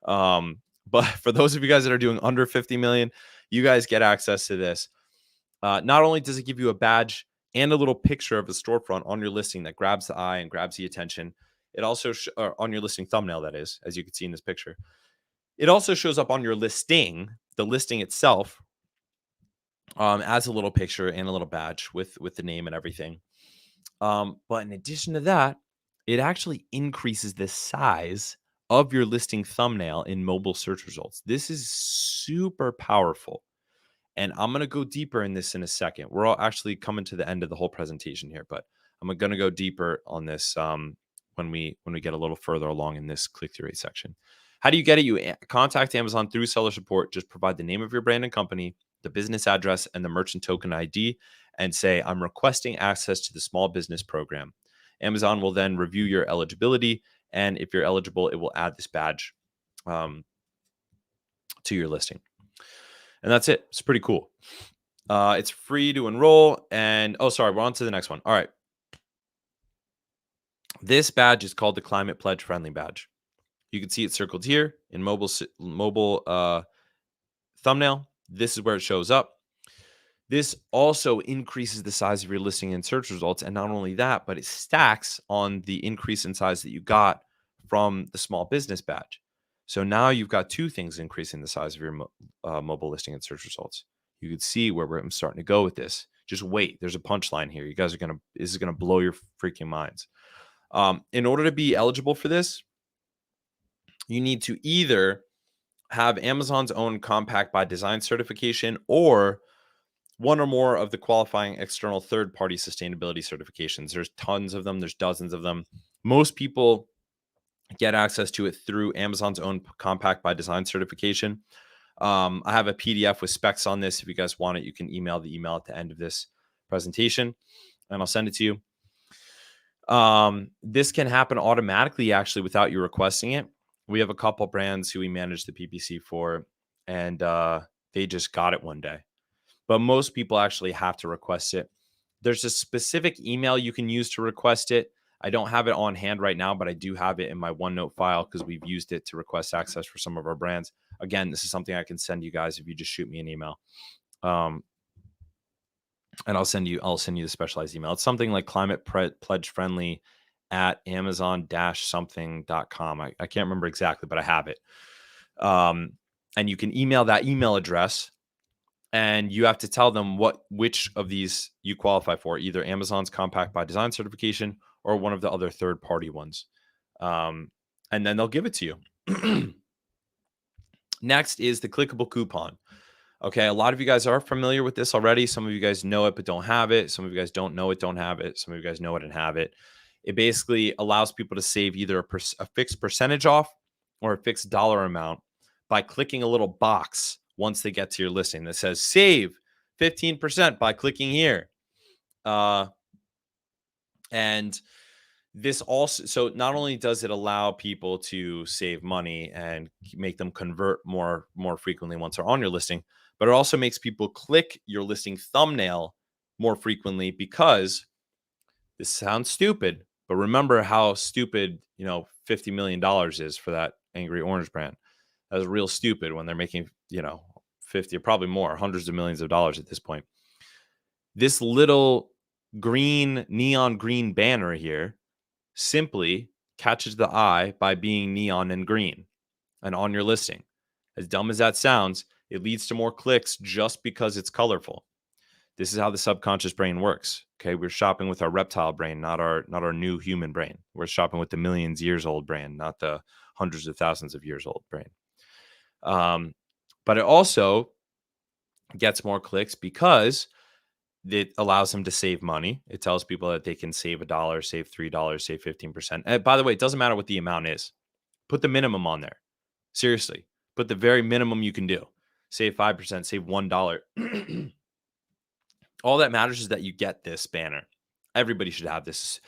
S2: But for those of you guys that are doing under 50 million, you guys get access to this. Not only does it give you a badge and a little picture of a storefront on your listing that grabs the eye and grabs the attention, It also or on your listing thumbnail, that is, as you can see in this picture. It also shows up on your listing, the listing itself, as a little picture and a little badge with the name and everything. But in addition to that, it actually increases the size of your listing thumbnail in mobile search results. This is super powerful. And I'm going to go deeper in this in a second. We're all actually coming to the end of the whole presentation here, but I'm going to go deeper on this when we get a little further along in this click-through rate section. How do you get it? You contact Amazon through seller support. Just provide the name of your brand and company, the business address, and the merchant token ID, and say, I'm requesting access to the small business program. Amazon will then review your eligibility, and if you're eligible, it will add this badge to your listing. And that's it. It's pretty cool. It's free to enroll. And we're on to the next one. All right. This badge is called the Climate Pledge Friendly badge. You can see it circled here in mobile thumbnail. This is where it shows up. This also increases the size of your listing in search results. And not only that, but it stacks on the increase in size that you got from the small business badge. So now you've got two things increasing the size of your mobile listing and search results. You can see where I'm starting to go with this. Just wait. There's a punchline here. You guys this is going to blow your freaking minds. In order to be eligible for this, you need to either have Amazon's own Compact by Design certification or one or more of the qualifying external third-party sustainability certifications. There's tons of them. There's dozens of them. Most people get access to it through Amazon's own Compact by Design certification. I have a PDF with specs on this. If you guys want it, you can email the email at the end of this presentation, and I'll send it to you. This can happen automatically, actually, without you requesting it. We have a couple brands who we manage the PPC for, and they just got it one day. But most people actually have to request it. There's a specific email you can use to request it. I don't have it on hand right now, but I do have it in my OneNote file because we've used it to request access for some of our brands. Again, this is something I can send you guys if you just shoot me an email. And I'll send you the specialized email. It's something like climate pledge friendly at amazon-something.com. I can't remember exactly, but I have it. And you can email that email address, and you have to tell them which of these you qualify for, either Amazon's Compact by Design certification or one of the other third-party ones. And then they'll give it to you. Next is the clickable coupon. Okay, a lot of you guys are familiar with this already. Some of you guys know it but don't have it. Some of you guys don't know it, don't have it. Some of you guys know it and have it. It basically allows people to save either a fixed percentage off or a fixed dollar amount by clicking a little box once they get to your listing that says save 15% by clicking here. And this also, so not only does it allow people to save money and make them convert more frequently once they're on your listing, but it also makes people click your listing thumbnail more frequently, because this sounds stupid, but remember how stupid, $50 million is for that Angry Orange brand. That's real stupid when they're making, 50 or probably more, hundreds of millions of dollars at this point. This little neon green banner here simply catches the eye by being neon and green and on your listing. As dumb as that sounds, it leads to more clicks just because it's colorful. This is how the subconscious brain works. Okay, we're shopping with our reptile brain, not our new human brain. We're shopping with the millions years old brain, not the hundreds of thousands of years old brain. But it also gets more clicks because it allows them to save money. It tells people that they can save $1, save $3, save 15%. And by the way, it doesn't matter what the amount is. Put the minimum on there. Seriously, put the very minimum you can do. Save 5%, save $1. All that matters is that you get this banner. Everybody should have this.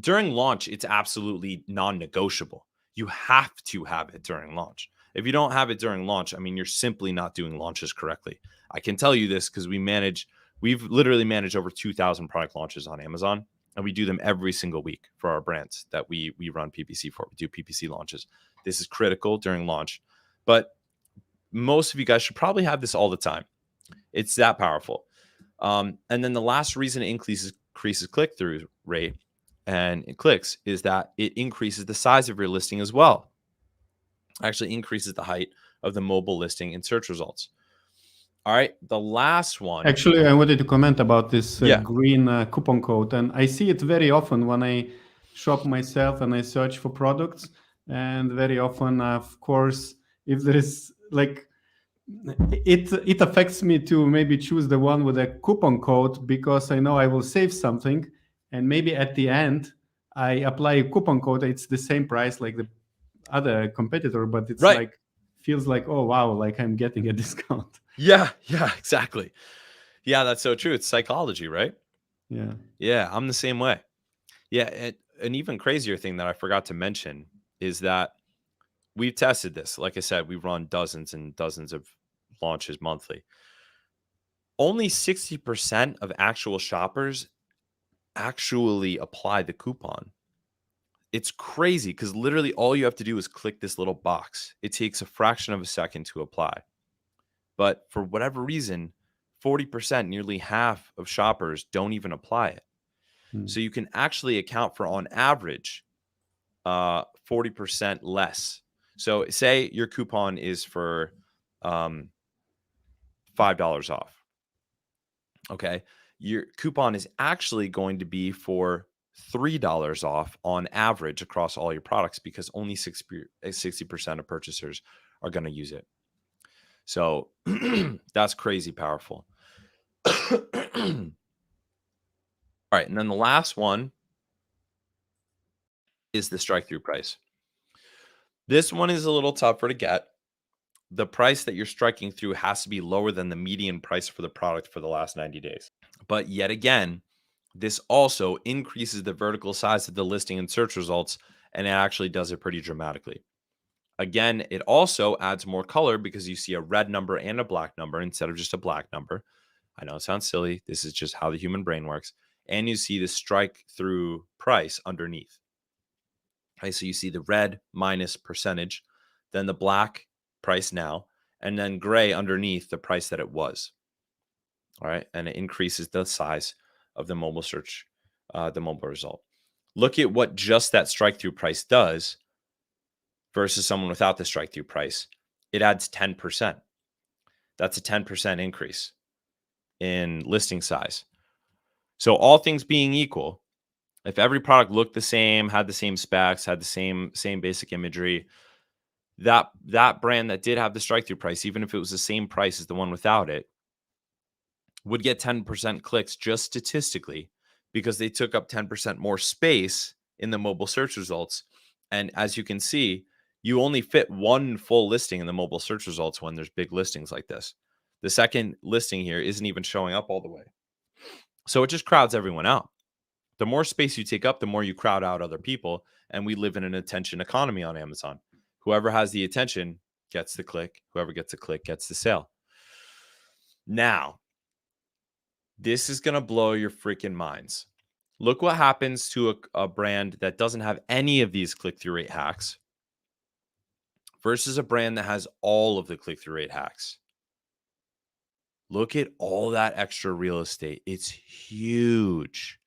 S2: During launch, it's absolutely non-negotiable. You have to have it during launch. If you don't have it during launch, you're simply not doing launches correctly. I can tell you this because we've literally managed over 2,000 product launches on Amazon, and we do them every single week for our brands that we run PPC for. We do PPC launches. This is critical during launch, but most of you guys should probably have this all the time. It's that powerful. And then the last reason it increases click-through rate and clicks is that it increases the size of your listing as well. Actually increases the height of the mobile listing in search results. All right, the last one.
S1: Actually, I wanted to comment about this
S2: Yeah.
S1: green coupon code, and I see it very often when I shop myself and I search for products. And very often, of course, if there is like it affects me to maybe choose the one with a coupon code because I know I will save something, and maybe at the end I apply a coupon code. It's the same price like the other competitor, but it's
S2: Right.
S1: like feels like, oh wow, like I'm getting a discount.
S2: Yeah, exactly. Yeah, that's so true. It's psychology, right?
S1: Yeah.
S2: Yeah, I'm the same way. Yeah, an even crazier thing that I forgot to mention is that we've tested this. Like I said, we run dozens and dozens of launches monthly. Only 60% of actual shoppers actually apply the coupon. It's crazy because literally all you have to do is click this little box. It takes a fraction of a second to apply. But for whatever reason, 40%, nearly half of shoppers don't even apply it. So you can actually account for, on average, 40% less. So say your coupon is for $5 off. Okay. Your coupon is actually going to be for $3 off on average across all your products because only 60% of purchasers are going to use it. So that's crazy powerful. All right. And then the last one is the strike through price. This one is a little tougher to get. The price that you're striking through has to be lower than the median price for the product for the last 90 days. But yet again, this also increases the vertical size of the listing and search results, and it actually does it pretty dramatically. Again, it also adds more color because you see a red number and a black number instead of just a black number. I know it sounds silly. This is just how the human brain works. And you see the strike through price underneath. Okay, so you see the red minus percentage, then the black price now, and then gray underneath the price that it was. All right, and it increases the size of the mobile search, the mobile result. Look at what just that strike through price does versus someone without the strike through price. It adds 10%. That's a 10% increase in listing size. So all things being equal, if every product looked the same, had the same specs, had the same basic imagery, that brand that did have the strike through price, even if it was the same price as the one without it, would get 10% clicks just statistically because they took up 10% more space in the mobile search results. And as you can see, you only fit one full listing in the mobile search results when there's big listings like this. The second listing here isn't even showing up all the way. So it just crowds everyone out. The more space you take up, the more you crowd out other people. And we live in an attention economy on Amazon. Whoever has the attention gets the click. Whoever gets the click gets the sale. Now, this is going to blow your freaking minds. Look what happens to a brand that doesn't have any of these click-through rate hacks versus a brand that has all of the click-through rate hacks. Look at all that extra real estate. It's huge.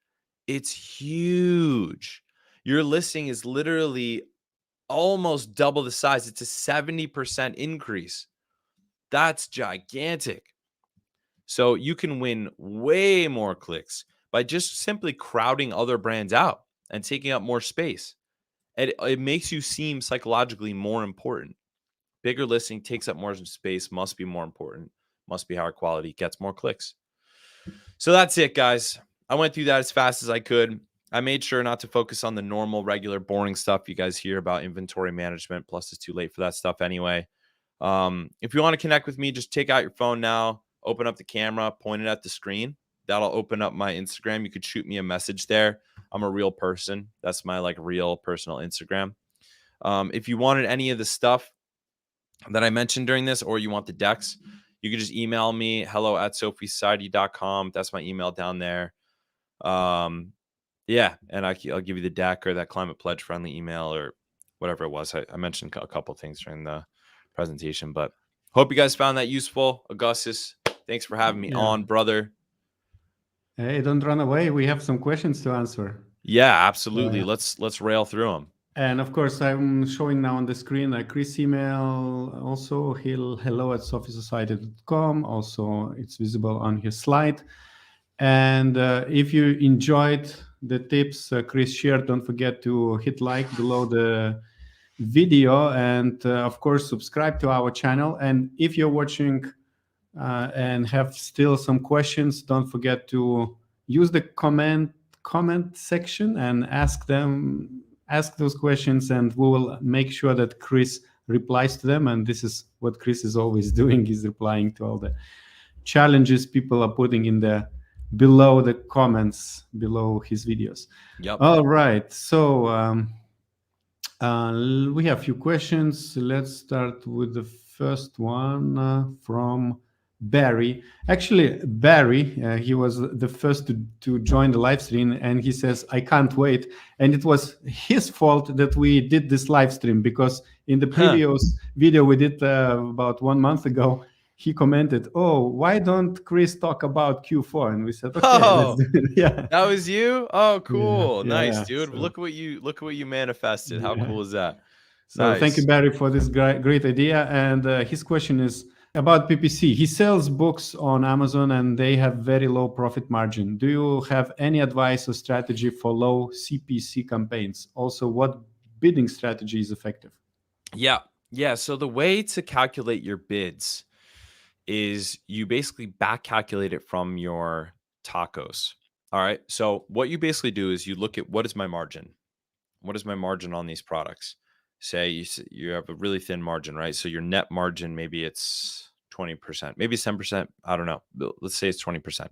S2: It's huge. Your listing is literally almost double the size. It's a 70% increase. That's gigantic. So you can win way more clicks by just simply crowding other brands out and taking up more space. And it makes you seem psychologically more important. Bigger listing takes up more space, must be more important, must be higher quality, gets more clicks. So that's it, guys. I went through that as fast as I could. I made sure not to focus on the normal, regular, boring stuff you guys hear about inventory management. Plus, it's too late for that stuff anyway. If you want to connect with me, just take out your phone now, open up the camera, point it at the screen. That'll open up my Instagram. You could shoot me a message there. I'm a real person. That's my real personal Instagram. If you wanted any of the stuff that I mentioned during this, or you want the decks, you can just email me, hello@sophiesociety.com. That's my email down there. Yeah, and I'll give you the deck or that climate pledge friendly email or whatever it was. I mentioned a couple things during the presentation, but hope you guys found that useful. Augustus, thanks for having me on, brother.
S1: Hey, don't run away. We have some questions to answer.
S2: Yeah, absolutely. Let's rail through them.
S1: And of course, I'm showing now on the screen Chris' email. Also, hello@sofisociety.com. Also, it's visible on his slide. And if you enjoyed the tips Chris shared, don't forget to hit like below the video, and of course, subscribe to our channel. And if you're watching and have still some questions, don't forget to use the comment section and ask those questions, and we will make sure that Chris replies to them. And this is what Chris is always doing, is replying to all the challenges people are putting in the below the comments below his videos.
S2: Yep.
S1: All right, so we have a few questions. Let's start with the first one from Barry. Actually, Barry, he was the first to join the live stream, and he says, I can't wait. And it was his fault that we did this live stream, because in the previous video we did about 1 month ago, he commented, oh, why don't Chris talk about Q4? And we said, okay, let's do it. Yeah.
S2: That was you? Oh, cool.
S1: Yeah,
S2: Nice,
S1: yeah.
S2: dude.
S1: So,
S2: look what you manifested. How cool is that?
S1: So
S2: Nice.
S1: thank you, Barry, for this great idea. And his question is about PPC. He sells books on Amazon and they have very low profit margin. Do you have any advice or strategy for low CPC campaigns? Also, what bidding strategy is effective?
S2: Yeah. So the way to calculate your bids is you basically back calculate it from your tacos. All right. So what you basically do is you look at, what is my margin? What is my margin on these products? Say you have a really thin margin, right? So your net margin, maybe it's 20%, maybe 10%. I don't know. Let's say it's 20%.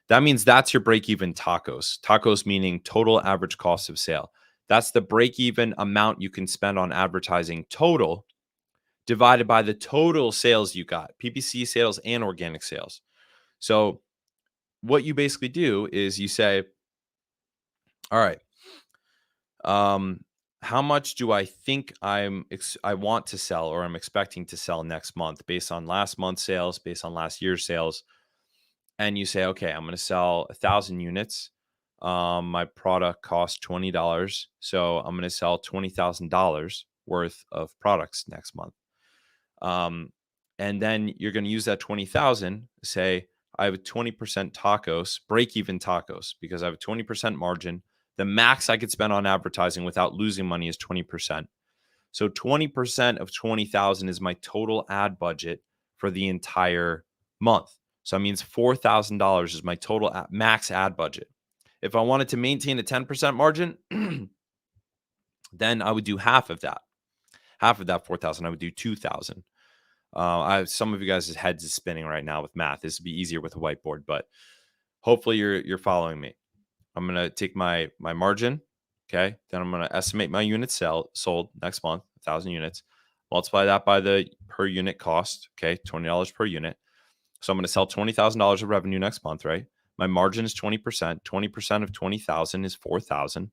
S2: That means that's your break-even tacos. Tacos meaning total average cost of sale. That's the break-even amount you can spend on advertising total, divided by the total sales you got, PPC sales and organic sales. So what you basically do is you say, all right, how much do I think I want to sell, or I'm expecting to sell next month, based on last month's sales, based on last year's sales? And you say, okay, I'm going to sell 1,000 units. My product costs $20. So I'm going to sell $20,000 worth of products next month. And then you're going to use that 20,000, say, I have a 20% tacos, break even tacos, because I have a 20% margin. The max I could spend on advertising without losing money is 20%. So 20% of 20,000 is my total ad budget for the entire month. So that means $4,000 is my total max ad budget. If I wanted to maintain a 10% margin, then I would do half of that. Half of that 4,000, I would do 2,000. Some of you guys' heads is spinning right now with math. This would be easier with a whiteboard, but hopefully you're following me. I'm going to take my margin, okay? Then I'm going to estimate my units sold next month, 1,000 units. Multiply that by the per unit cost, okay? $20 per unit. So I'm going to sell $20,000 of revenue next month, right? My margin is 20%. 20% of 20,000 is 4,000.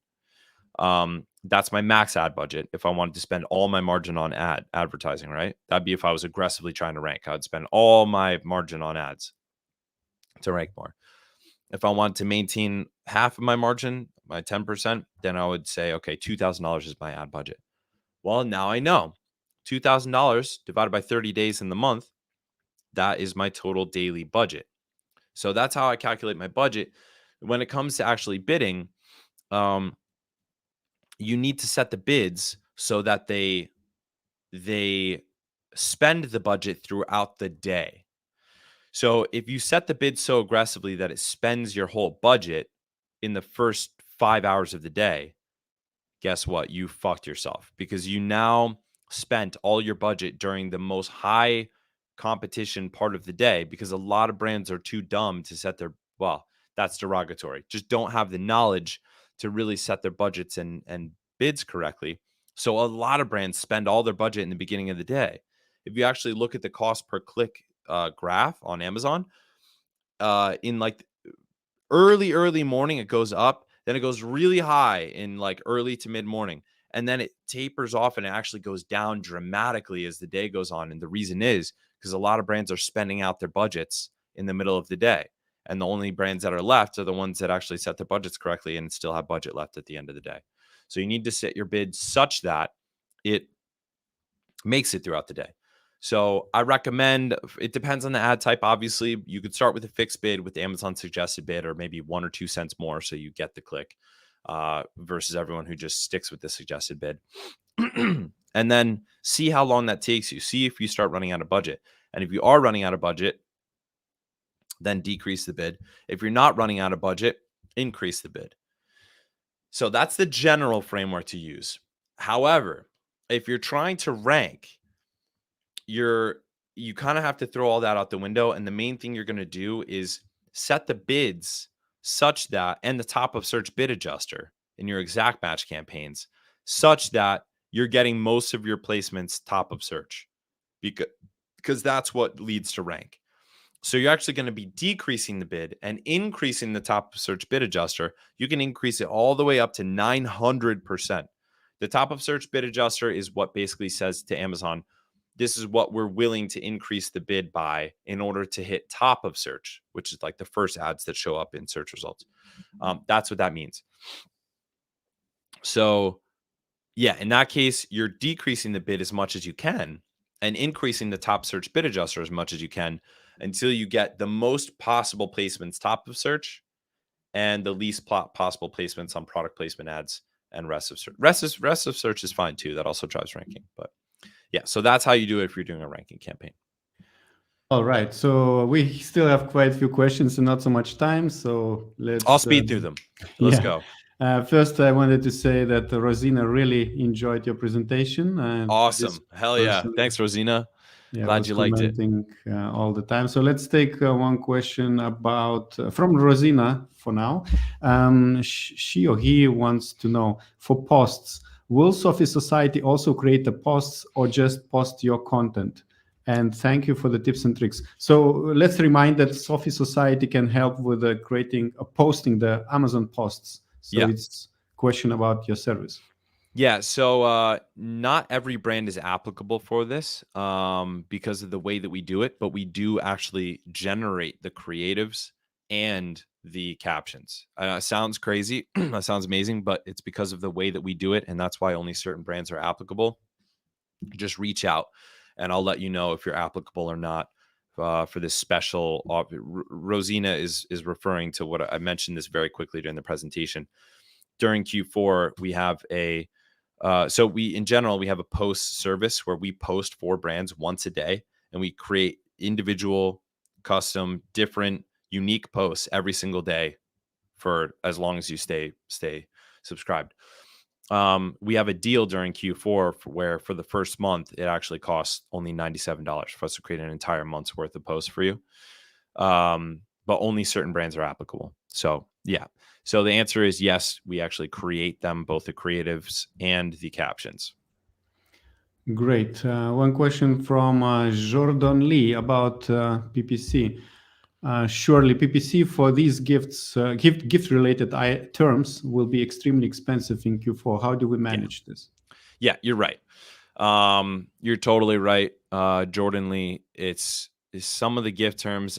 S2: That's my max ad budget. If I wanted to spend all my margin on advertising, right? That'd be if I was aggressively trying to rank. I'd spend all my margin on ads to rank more. If I wanted to maintain half of my margin, my 10%, then I would say, okay, $2,000 is my ad budget. Well, now I know $2,000 divided by 30 days in the month, that is my total daily budget. So that's how I calculate my budget. When it comes to actually bidding, you need to set the bids so that they spend the budget throughout the day. So if you set the bid so aggressively that it spends your whole budget in the first 5 hours of the day, guess what? You fucked yourself, because you now spent all your budget during the most high competition part of the day, because a lot of brands are too dumb to set their, well, that's derogatory, just don't have the knowledge to really set their budgets and bids correctly. So a lot of brands spend all their budget in the beginning of the day. If you actually look at the cost per click graph on Amazon, in like early morning, it goes up, then it goes really high in like early to mid morning, and then it tapers off and it actually goes down dramatically as the day goes on. And the reason is because a lot of brands are spending out their budgets in the middle of the day. And the only brands that are left are the ones that actually set their budgets correctly and still have budget left at the end of the day. So you need to set your bid such that it makes it throughout the day. So I recommend, it depends on the ad type. Obviously, you could start with a fixed bid with the Amazon suggested bid, or maybe 1 or 2 cents more so you get the click, versus everyone who just sticks with the suggested bid. And then see how long that takes you. See if you start running out of budget. And if you are running out of budget, then decrease the bid. If you're not running out of budget, increase the bid. So that's the general framework to use. However, if you're trying to rank, you kind of have to throw all that out the window. And the main thing you're going to do is set the bids such that, and the top of search bid adjuster in your exact match campaigns, such that you're getting most of your placements top of search, because that's what leads to rank. So you're actually going to be decreasing the bid and increasing the top of search bid adjuster. You can increase it all the way up to 900%. The top of search bid adjuster is what basically says to Amazon, this is what we're willing to increase the bid by in order to hit top of search, which is like the first ads that show up in search results. That's what that means. So yeah, in that case, you're decreasing the bid as much as you can and increasing the top search bid adjuster as much as you can until you get the most possible placements top of search and the least possible placements on product placement ads and rest of search. Rest of search is fine too. That also drives ranking. But yeah, so that's how you do it if you're doing a ranking campaign.
S1: All right. So we still have quite a few questions and not so much time. So
S2: I'll speed through them. Let's go.
S1: First, I wanted to say that Rosina really enjoyed your presentation.
S2: Awesome. Hell yeah. Thanks, Rosina.
S1: Yeah,
S2: glad you liked it.
S1: All the time. So let's take one question about from Rosina for now. She or he wants to know, for posts, will Sophie Society also create the posts or just post your content? And thank you for the tips and tricks. So let's remind that Sophie Society can help with posting the Amazon posts. So it's a question about your service.
S2: Yeah, so not every brand is applicable for this because of the way that we do it, but we do actually generate the creatives and the captions. Sounds crazy, that sounds amazing, but it's because of the way that we do it, and that's why only certain brands are applicable. Just reach out, and I'll let you know if you're applicable or not for this special. Rosina is referring to what I mentioned this very quickly during the presentation. During Q4, we have in general, we have a post service where we post for brands once a day, and we create individual, custom, different, unique posts every single day for as long as you stay subscribed. We have a deal during Q4 where for the first month, it actually costs only $97 for us to create an entire month's worth of posts for you. But only certain brands are applicable. So yeah. So the answer is yes, we actually create them, both the creatives and the captions.
S1: Great. One question from Jordan Lee about PPC. Surely PPC for these gift-related terms will be extremely expensive in Q4. How do we manage this?
S2: Yeah, you're right. You're totally right, Jordan Lee. It's some of the gift terms.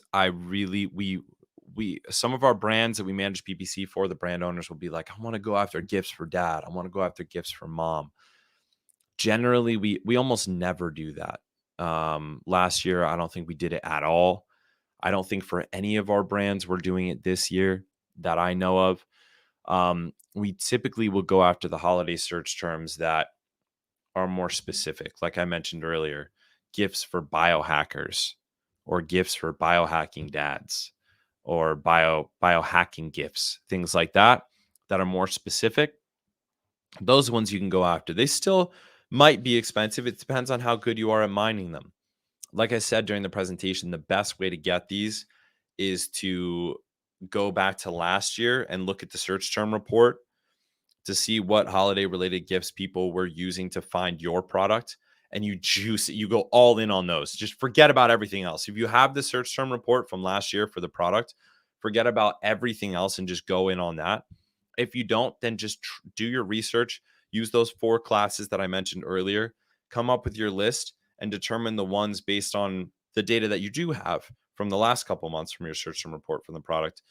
S2: Some of our brands that we manage PPC for, the brand owners will be like, I want to go after gifts for dad. I want to go after gifts for mom. Generally, we almost never do that. Last year, I don't think we did it at all. I don't think for any of our brands we're doing it this year that I know of. We typically will go after the holiday search terms that are more specific. Like I mentioned earlier, gifts for biohackers or gifts for biohacking dads or biohacking gifts, things like that are more specific. Those ones you can go after. They still might be expensive. It depends on how good you are at mining them. Like I said during the presentation, the best way to get these is to go back to last year and look at the search term report to see what holiday related gifts people were using to find your product, and you juice it. You go all in on those. Just forget about everything else. If you have the search term report from last year for the product, forget about everything else and just go in on that. If you don't, then just do your research, use those 4 classes that I mentioned earlier, come up with your list and determine the ones based on the data that you do have from the last couple months from your search term report from the product,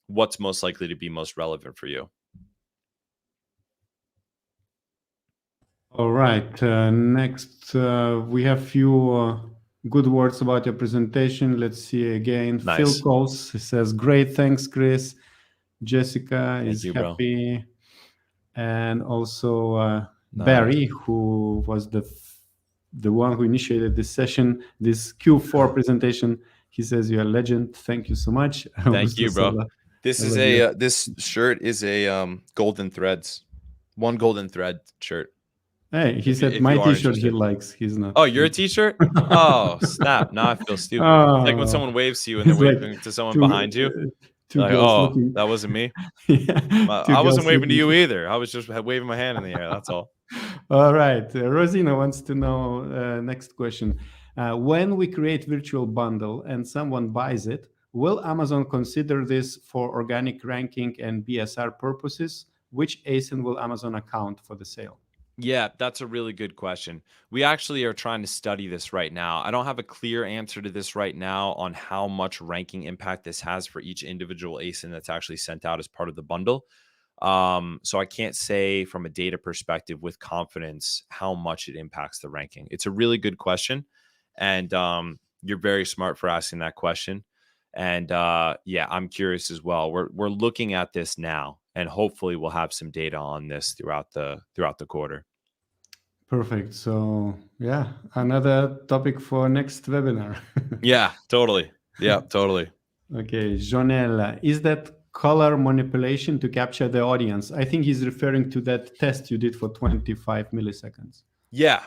S2: what's most likely to be most relevant for you?
S1: All right. Next, we have few good words about your presentation. Let's see again.
S2: Nice.
S1: Phil calls. He says, "Great, thanks, Chris." Jessica
S2: Thank
S1: is
S2: you, bro.
S1: happy, and also
S2: Nice.
S1: Barry, who was the one who initiated this session, this Q4 presentation. He says, "You're a legend. Thank you so much."
S2: Thank you, bro. This is
S1: a
S2: this shirt is a golden threads, one golden thread shirt.
S1: Hey, he said
S2: if
S1: my
S2: you are
S1: T-shirt he
S2: interested.
S1: likes. He's not.
S2: Oh, you're a T-shirt? Oh, snap! Now I feel stupid. It's like when
S1: Oh,
S2: someone waves to you and they're
S1: it's like
S2: waving to someone
S1: two,
S2: behind you.
S1: two
S2: Like,
S1: girls
S2: oh,
S1: looking.
S2: that wasn't me.
S1: Yeah, two
S2: I wasn't
S1: girls
S2: waving to
S1: looking.
S2: you either. I was just waving my hand in the air. That's all.
S1: All right. Rosina wants to know, next question. When we create virtual bundle and someone buys it, will Amazon consider this for organic ranking and BSR purposes? Which ASIN will Amazon account for the sale?
S2: Yeah, that's a really good question. We actually are trying to study this right now. I don't have a clear answer to this right now on how much ranking impact this has for each individual ASIN that's actually sent out as part of the bundle. So I can't say from a data perspective with confidence how much it impacts the ranking. It's a really good question, and you're very smart for asking that question. And yeah, I'm curious as well. We're looking at this now, and hopefully we'll have some data on this throughout the quarter.
S1: Perfect. So yeah, another topic for next webinar.
S2: Yeah, totally. Yeah, totally.
S1: Okay, Jonelle, is that color manipulation to capture the audience? I think he's referring to that test you did for 25 milliseconds.
S2: Yeah.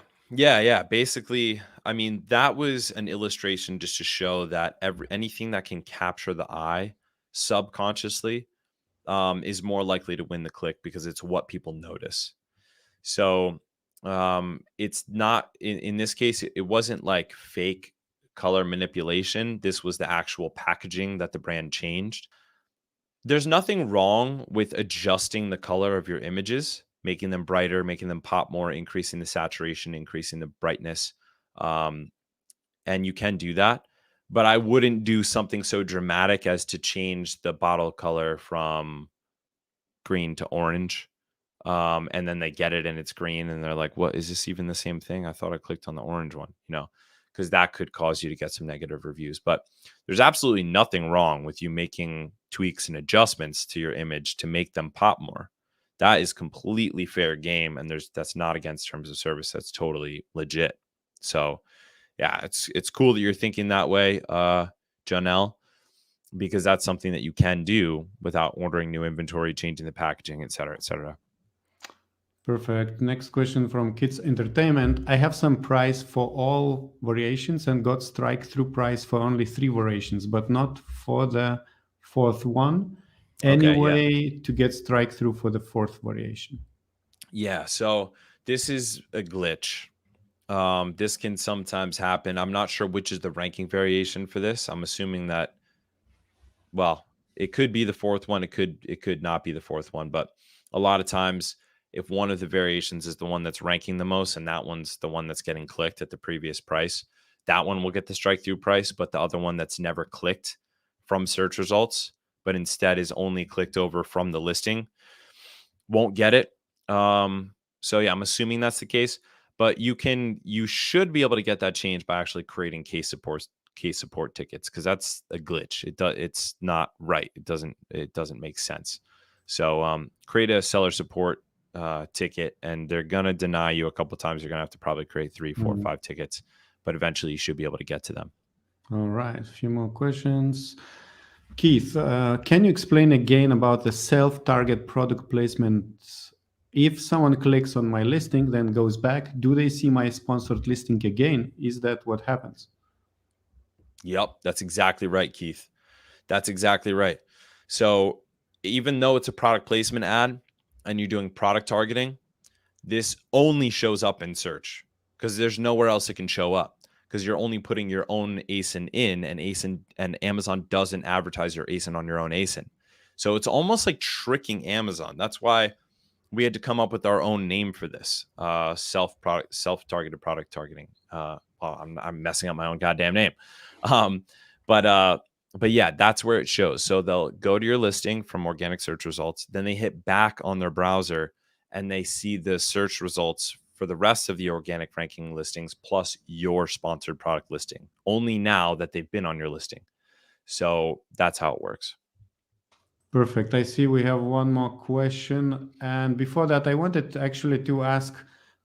S2: Basically, I mean, that was an illustration just to show that anything that can capture the eye subconsciously is more likely to win the click because it's what people notice. So it's not in this case, it wasn't like fake color manipulation. This was the actual packaging that the brand changed. There's nothing wrong with adjusting the color of your images, making them brighter, making them pop more, increasing the saturation, increasing the brightness. And you can do that. But I wouldn't do something so dramatic as to change the bottle color from green to orange. And then they get it and it's green and they're like, what is this even the same thing? I thought I clicked on the orange one, because that could cause you to get some negative reviews. But there's absolutely nothing wrong with you making tweaks and adjustments to your image to make them pop more. That is completely fair game. And that's not against terms of service. That's totally legit. So yeah, it's cool that you're thinking that way, Janelle, because that's something that you can do without ordering new inventory, changing the packaging, et cetera, et cetera.
S1: Perfect. Next question from Kids Entertainment. I have some price for all variations and got strike through price for only 3 variations, but not for the 4th one. Any way to get strike through for the 4th variation?
S2: Yeah, so this is a glitch. This can sometimes happen. I'm not sure which is the ranking variation for this. I'm assuming that, well, it could be the 4th one. It could not be the 4th one, but a lot of times if one of the variations is the one that's ranking the most and that one's the one that's getting clicked at the previous price, that one will get the strike through price, but the other one that's never clicked from search results, but instead is only clicked over from the listing, won't get it. So yeah, I'm assuming that's the case, but you should be able to get that changed by actually creating case support tickets, because that's a glitch. It's not right. It doesn't make sense. So create a seller support ticket, and they're gonna deny you a couple times. You're gonna have to probably create 3, 4, 5 tickets, but eventually you should be able to get to them.
S1: All right, a few more questions. Keith, can you explain again about the self-target product placements? If someone clicks on my listing, then goes back, do they see my sponsored listing again? Is that what happens?
S2: Yep, that's exactly right, Keith. That's exactly right. So even though it's a product placement ad and you're doing product targeting, this only shows up in search because there's nowhere else it can show up, because you're only putting your own ASIN in, and Amazon doesn't advertise your ASIN on your own ASIN. So it's almost like tricking Amazon. That's why we had to come up with our own name for this, self-targeted product targeting, well, I'm messing up my own goddamn name. But yeah, that's where it shows. So they'll go to your listing from organic search results, then they hit back on their browser and they see the search results for the rest of the organic ranking listings plus your sponsored product listing, only now that they've been on your listing. So that's how it works.
S1: Perfect. I see we have one more question. And before that, I wanted actually to ask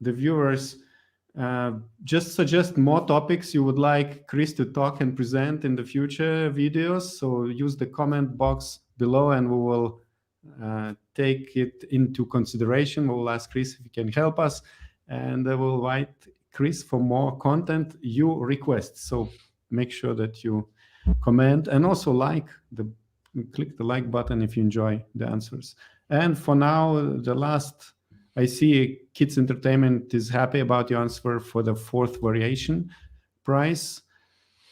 S1: the viewers, just suggest more topics you would like Chris to talk and present in the future videos. So use the comment box below and we will take it into consideration. We will ask Chris if he can help us, and I will invite Chris for more content you request. So make sure that you comment and also click the like button if you enjoy the answers. And for now, the last, I see Kids Entertainment is happy about your answer for the fourth variation price.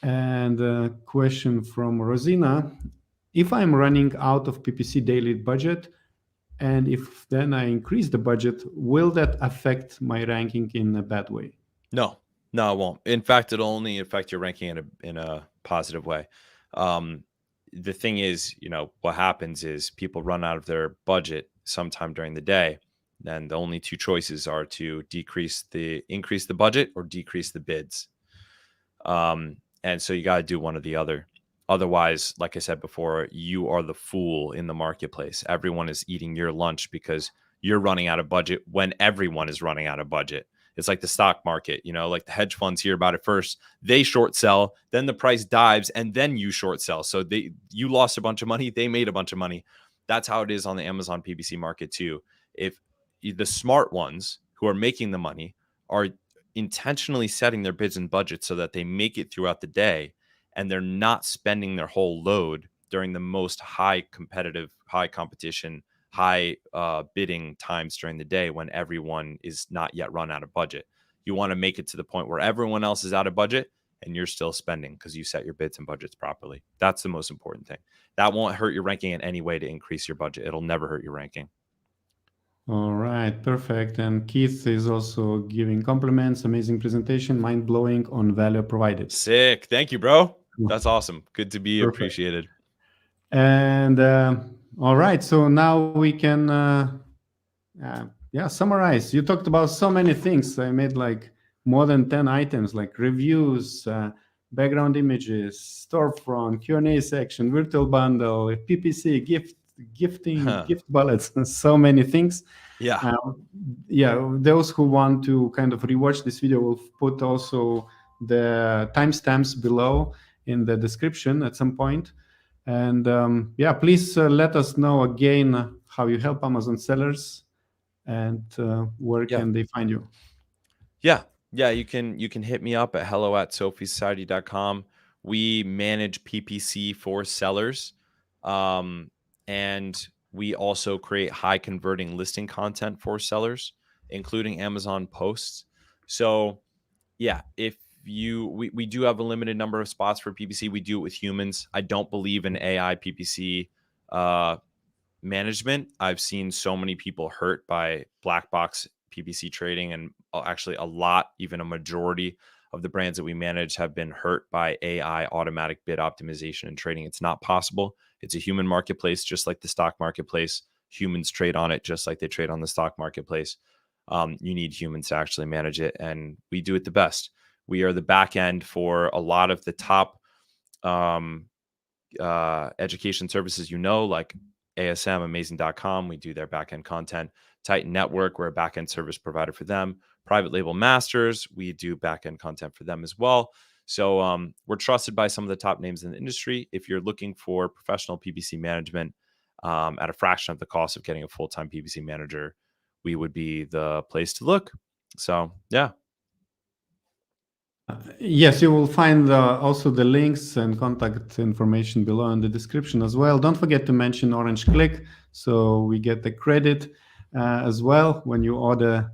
S1: And a question from Rosina: if I'm running out of PPC daily budget, and if then I increase the budget, will that affect my ranking in a bad way?
S2: No, it won't. In fact, it'll only affect your ranking in a positive way. The thing is, what happens is people run out of their budget sometime during the day. Then the only two choices are to increase the budget or decrease the bids. And so you got to do one or the other. Otherwise, like I said before, you are the fool in the marketplace. Everyone is eating your lunch because you're running out of budget when everyone is running out of budget. It's like the stock market, like the hedge funds hear about it first. They short sell, then the price dives, and then you short sell. So you lost a bunch of money, they made a bunch of money. That's how it is on the Amazon PPC market too. If the smart ones who are making the money are intentionally setting their bids and budgets so that they make it throughout the day, and they're not spending their whole load during the most high competition, high bidding times during the day when everyone is not yet run out of budget. You want to make it to the point where everyone else is out of budget and you're still spending because you set your bids and budgets properly. That's the most important thing. That won't hurt your ranking in any way to increase your budget. It'll never hurt your ranking.
S1: All right, perfect. And Keith is also giving compliments. Amazing presentation, mind-blowing on value provided.
S2: Sick. Thank you, bro. That's awesome. Good to be
S1: Perfect.
S2: Appreciated.
S1: And all right, so now we can summarize. You talked about so many things. I made like more than 10 items, like reviews, background images, storefront, Q&A section, virtual bundle, PPC, gifting, gift bullets, so many things.
S2: Yeah.
S1: Those who want to kind of rewatch this video will put also the timestamps below in the description at some point. And please let us know again how you help Amazon sellers and where can they find you.
S2: You can hit me up at hello@sophiesociety.com. We manage PPC for sellers, and we also create high converting listing content for sellers, including Amazon posts. So if we do have a limited number of spots for PPC. We do it with humans. I don't believe in AI PPC management. I've seen so many people hurt by black box PPC trading, and actually even a majority of the brands that we manage have been hurt by AI automatic bid optimization and trading. It's not possible. It's a human marketplace, just like the stock marketplace. Humans trade on it just like they trade on the stock marketplace. You need humans to actually manage it, and we do it the best. We are the back end for a lot of the top education services, like ASM, Amazing.com. We do their back end content. Titan Network, we're a back end service provider for them. Private Label Masters, we do back end content for them as well. So we're trusted by some of the top names in the industry. If you're looking for professional PPC management at a fraction of the cost of getting a full-time PPC manager, we would be the place to look. So, yeah.
S1: Yes, you will find also the links and contact information below in the description as well. Don't forget to mention Orange Klik, so we get the credit as well when you order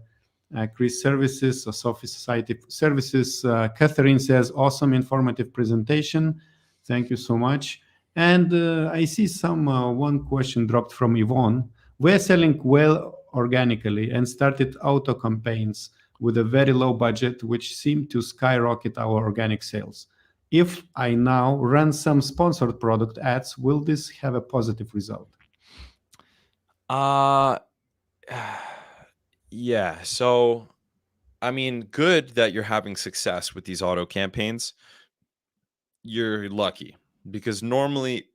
S1: Chris services or Sophie Society services. Catherine says, awesome, informative presentation. Thank you so much. And I see one question dropped from Yvonne. We're selling well organically and started auto campaigns. with a very low budget, which seemed to skyrocket our organic sales. If I now run some sponsored product ads, will this have a positive result?
S2: Yeah. So, I mean, good that you're having success with these auto campaigns. You're lucky because normally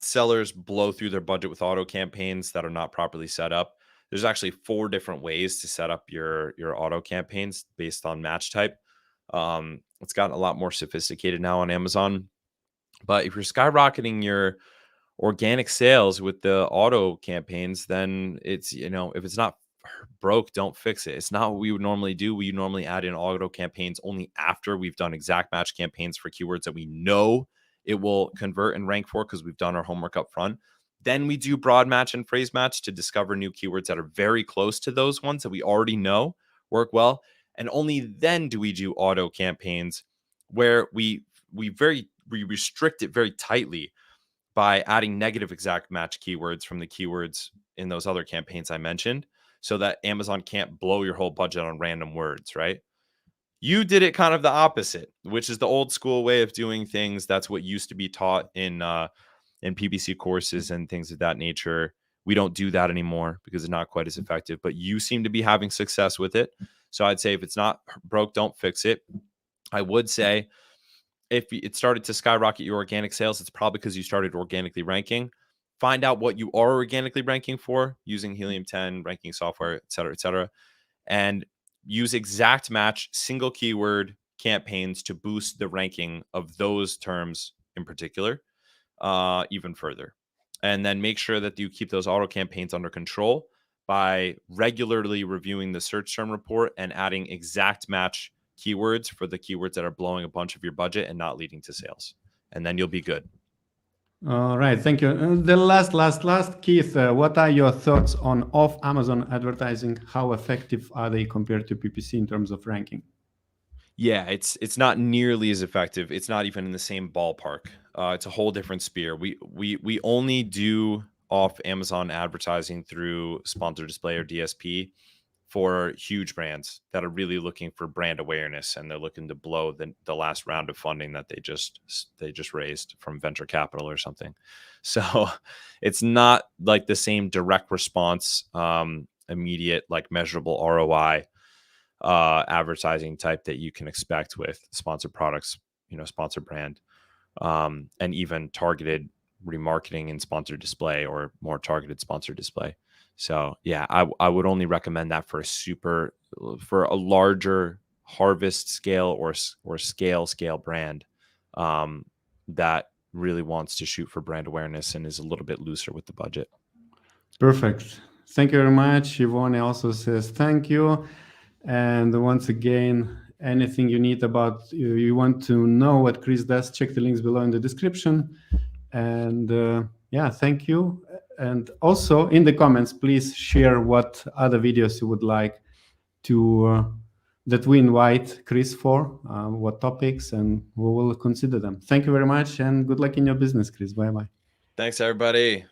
S2: sellers blow through their budget with auto campaigns that are not properly set up. There's actually 4 different ways to set up your auto campaigns based on match type. It's gotten a lot more sophisticated now on Amazon. But if you're skyrocketing your organic sales with the auto campaigns, then it's, if it's not broke, don't fix it. It's not what we would normally do. We normally add in auto campaigns only after we've done exact match campaigns for keywords that we know it will convert and rank for because we've done our homework up front. Then we do broad match and phrase match to discover new keywords that are very close to those ones that we already know work well. And only then do we do auto campaigns where we restrict it very tightly by adding negative exact match keywords from the keywords in those other campaigns I mentioned, so that Amazon can't blow your whole budget on random words, right? You did it kind of the opposite, which is the old school way of doing things. That's what used to be taught in PPC courses and things of that nature. We don't do that anymore because it's not quite as effective, but you seem to be having success with it. So I'd say if it's not broke, don't fix it. I would say if it started to skyrocket your organic sales, it's probably because you started organically ranking. Find out what you are organically ranking for using Helium 10, ranking software, et cetera, and use exact match single keyword campaigns to boost the ranking of those terms in particular even further. And then make sure that you keep those auto campaigns under control by regularly reviewing the search term report and adding exact match keywords for the keywords that are blowing a bunch of your budget and not leading to sales. And then you'll be good.
S1: All right, thank you. The last, Keith, what are your thoughts on off Amazon advertising? How effective are they compared to PPC in terms of ranking?
S2: Yeah, it's not nearly as effective. It's not even in the same ballpark. It's a whole different sphere. We only do off Amazon advertising through sponsored display or DSP for huge brands that are really looking for brand awareness, and they're looking to blow the last round of funding that they just raised from venture capital or something. So it's not like the same direct response, immediate, like measurable ROI advertising type that you can expect with sponsored products, sponsored brand, and even targeted remarketing in sponsored display or more targeted sponsored display. So yeah, I would only recommend that for a larger harvest scale or scale brand that really wants to shoot for brand awareness and is a little bit looser with the budget.
S1: Perfect. Thank you very much. Yvonne also says thank you. And once again, anything you need about, you want to know what Chris does, check the links below in the description. And yeah, thank you. And also in the comments, please share what other videos you would like to that we invite Chris for, what topics, and we will consider them. Thank you very much, and good luck in your business, Chris. Bye-bye.
S2: Thanks, everybody.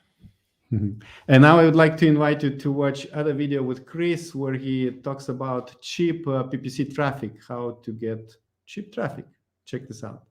S1: And now I would like to invite you to watch other video with Chris where he talks about cheap PPC traffic, how to get cheap traffic. Check this out.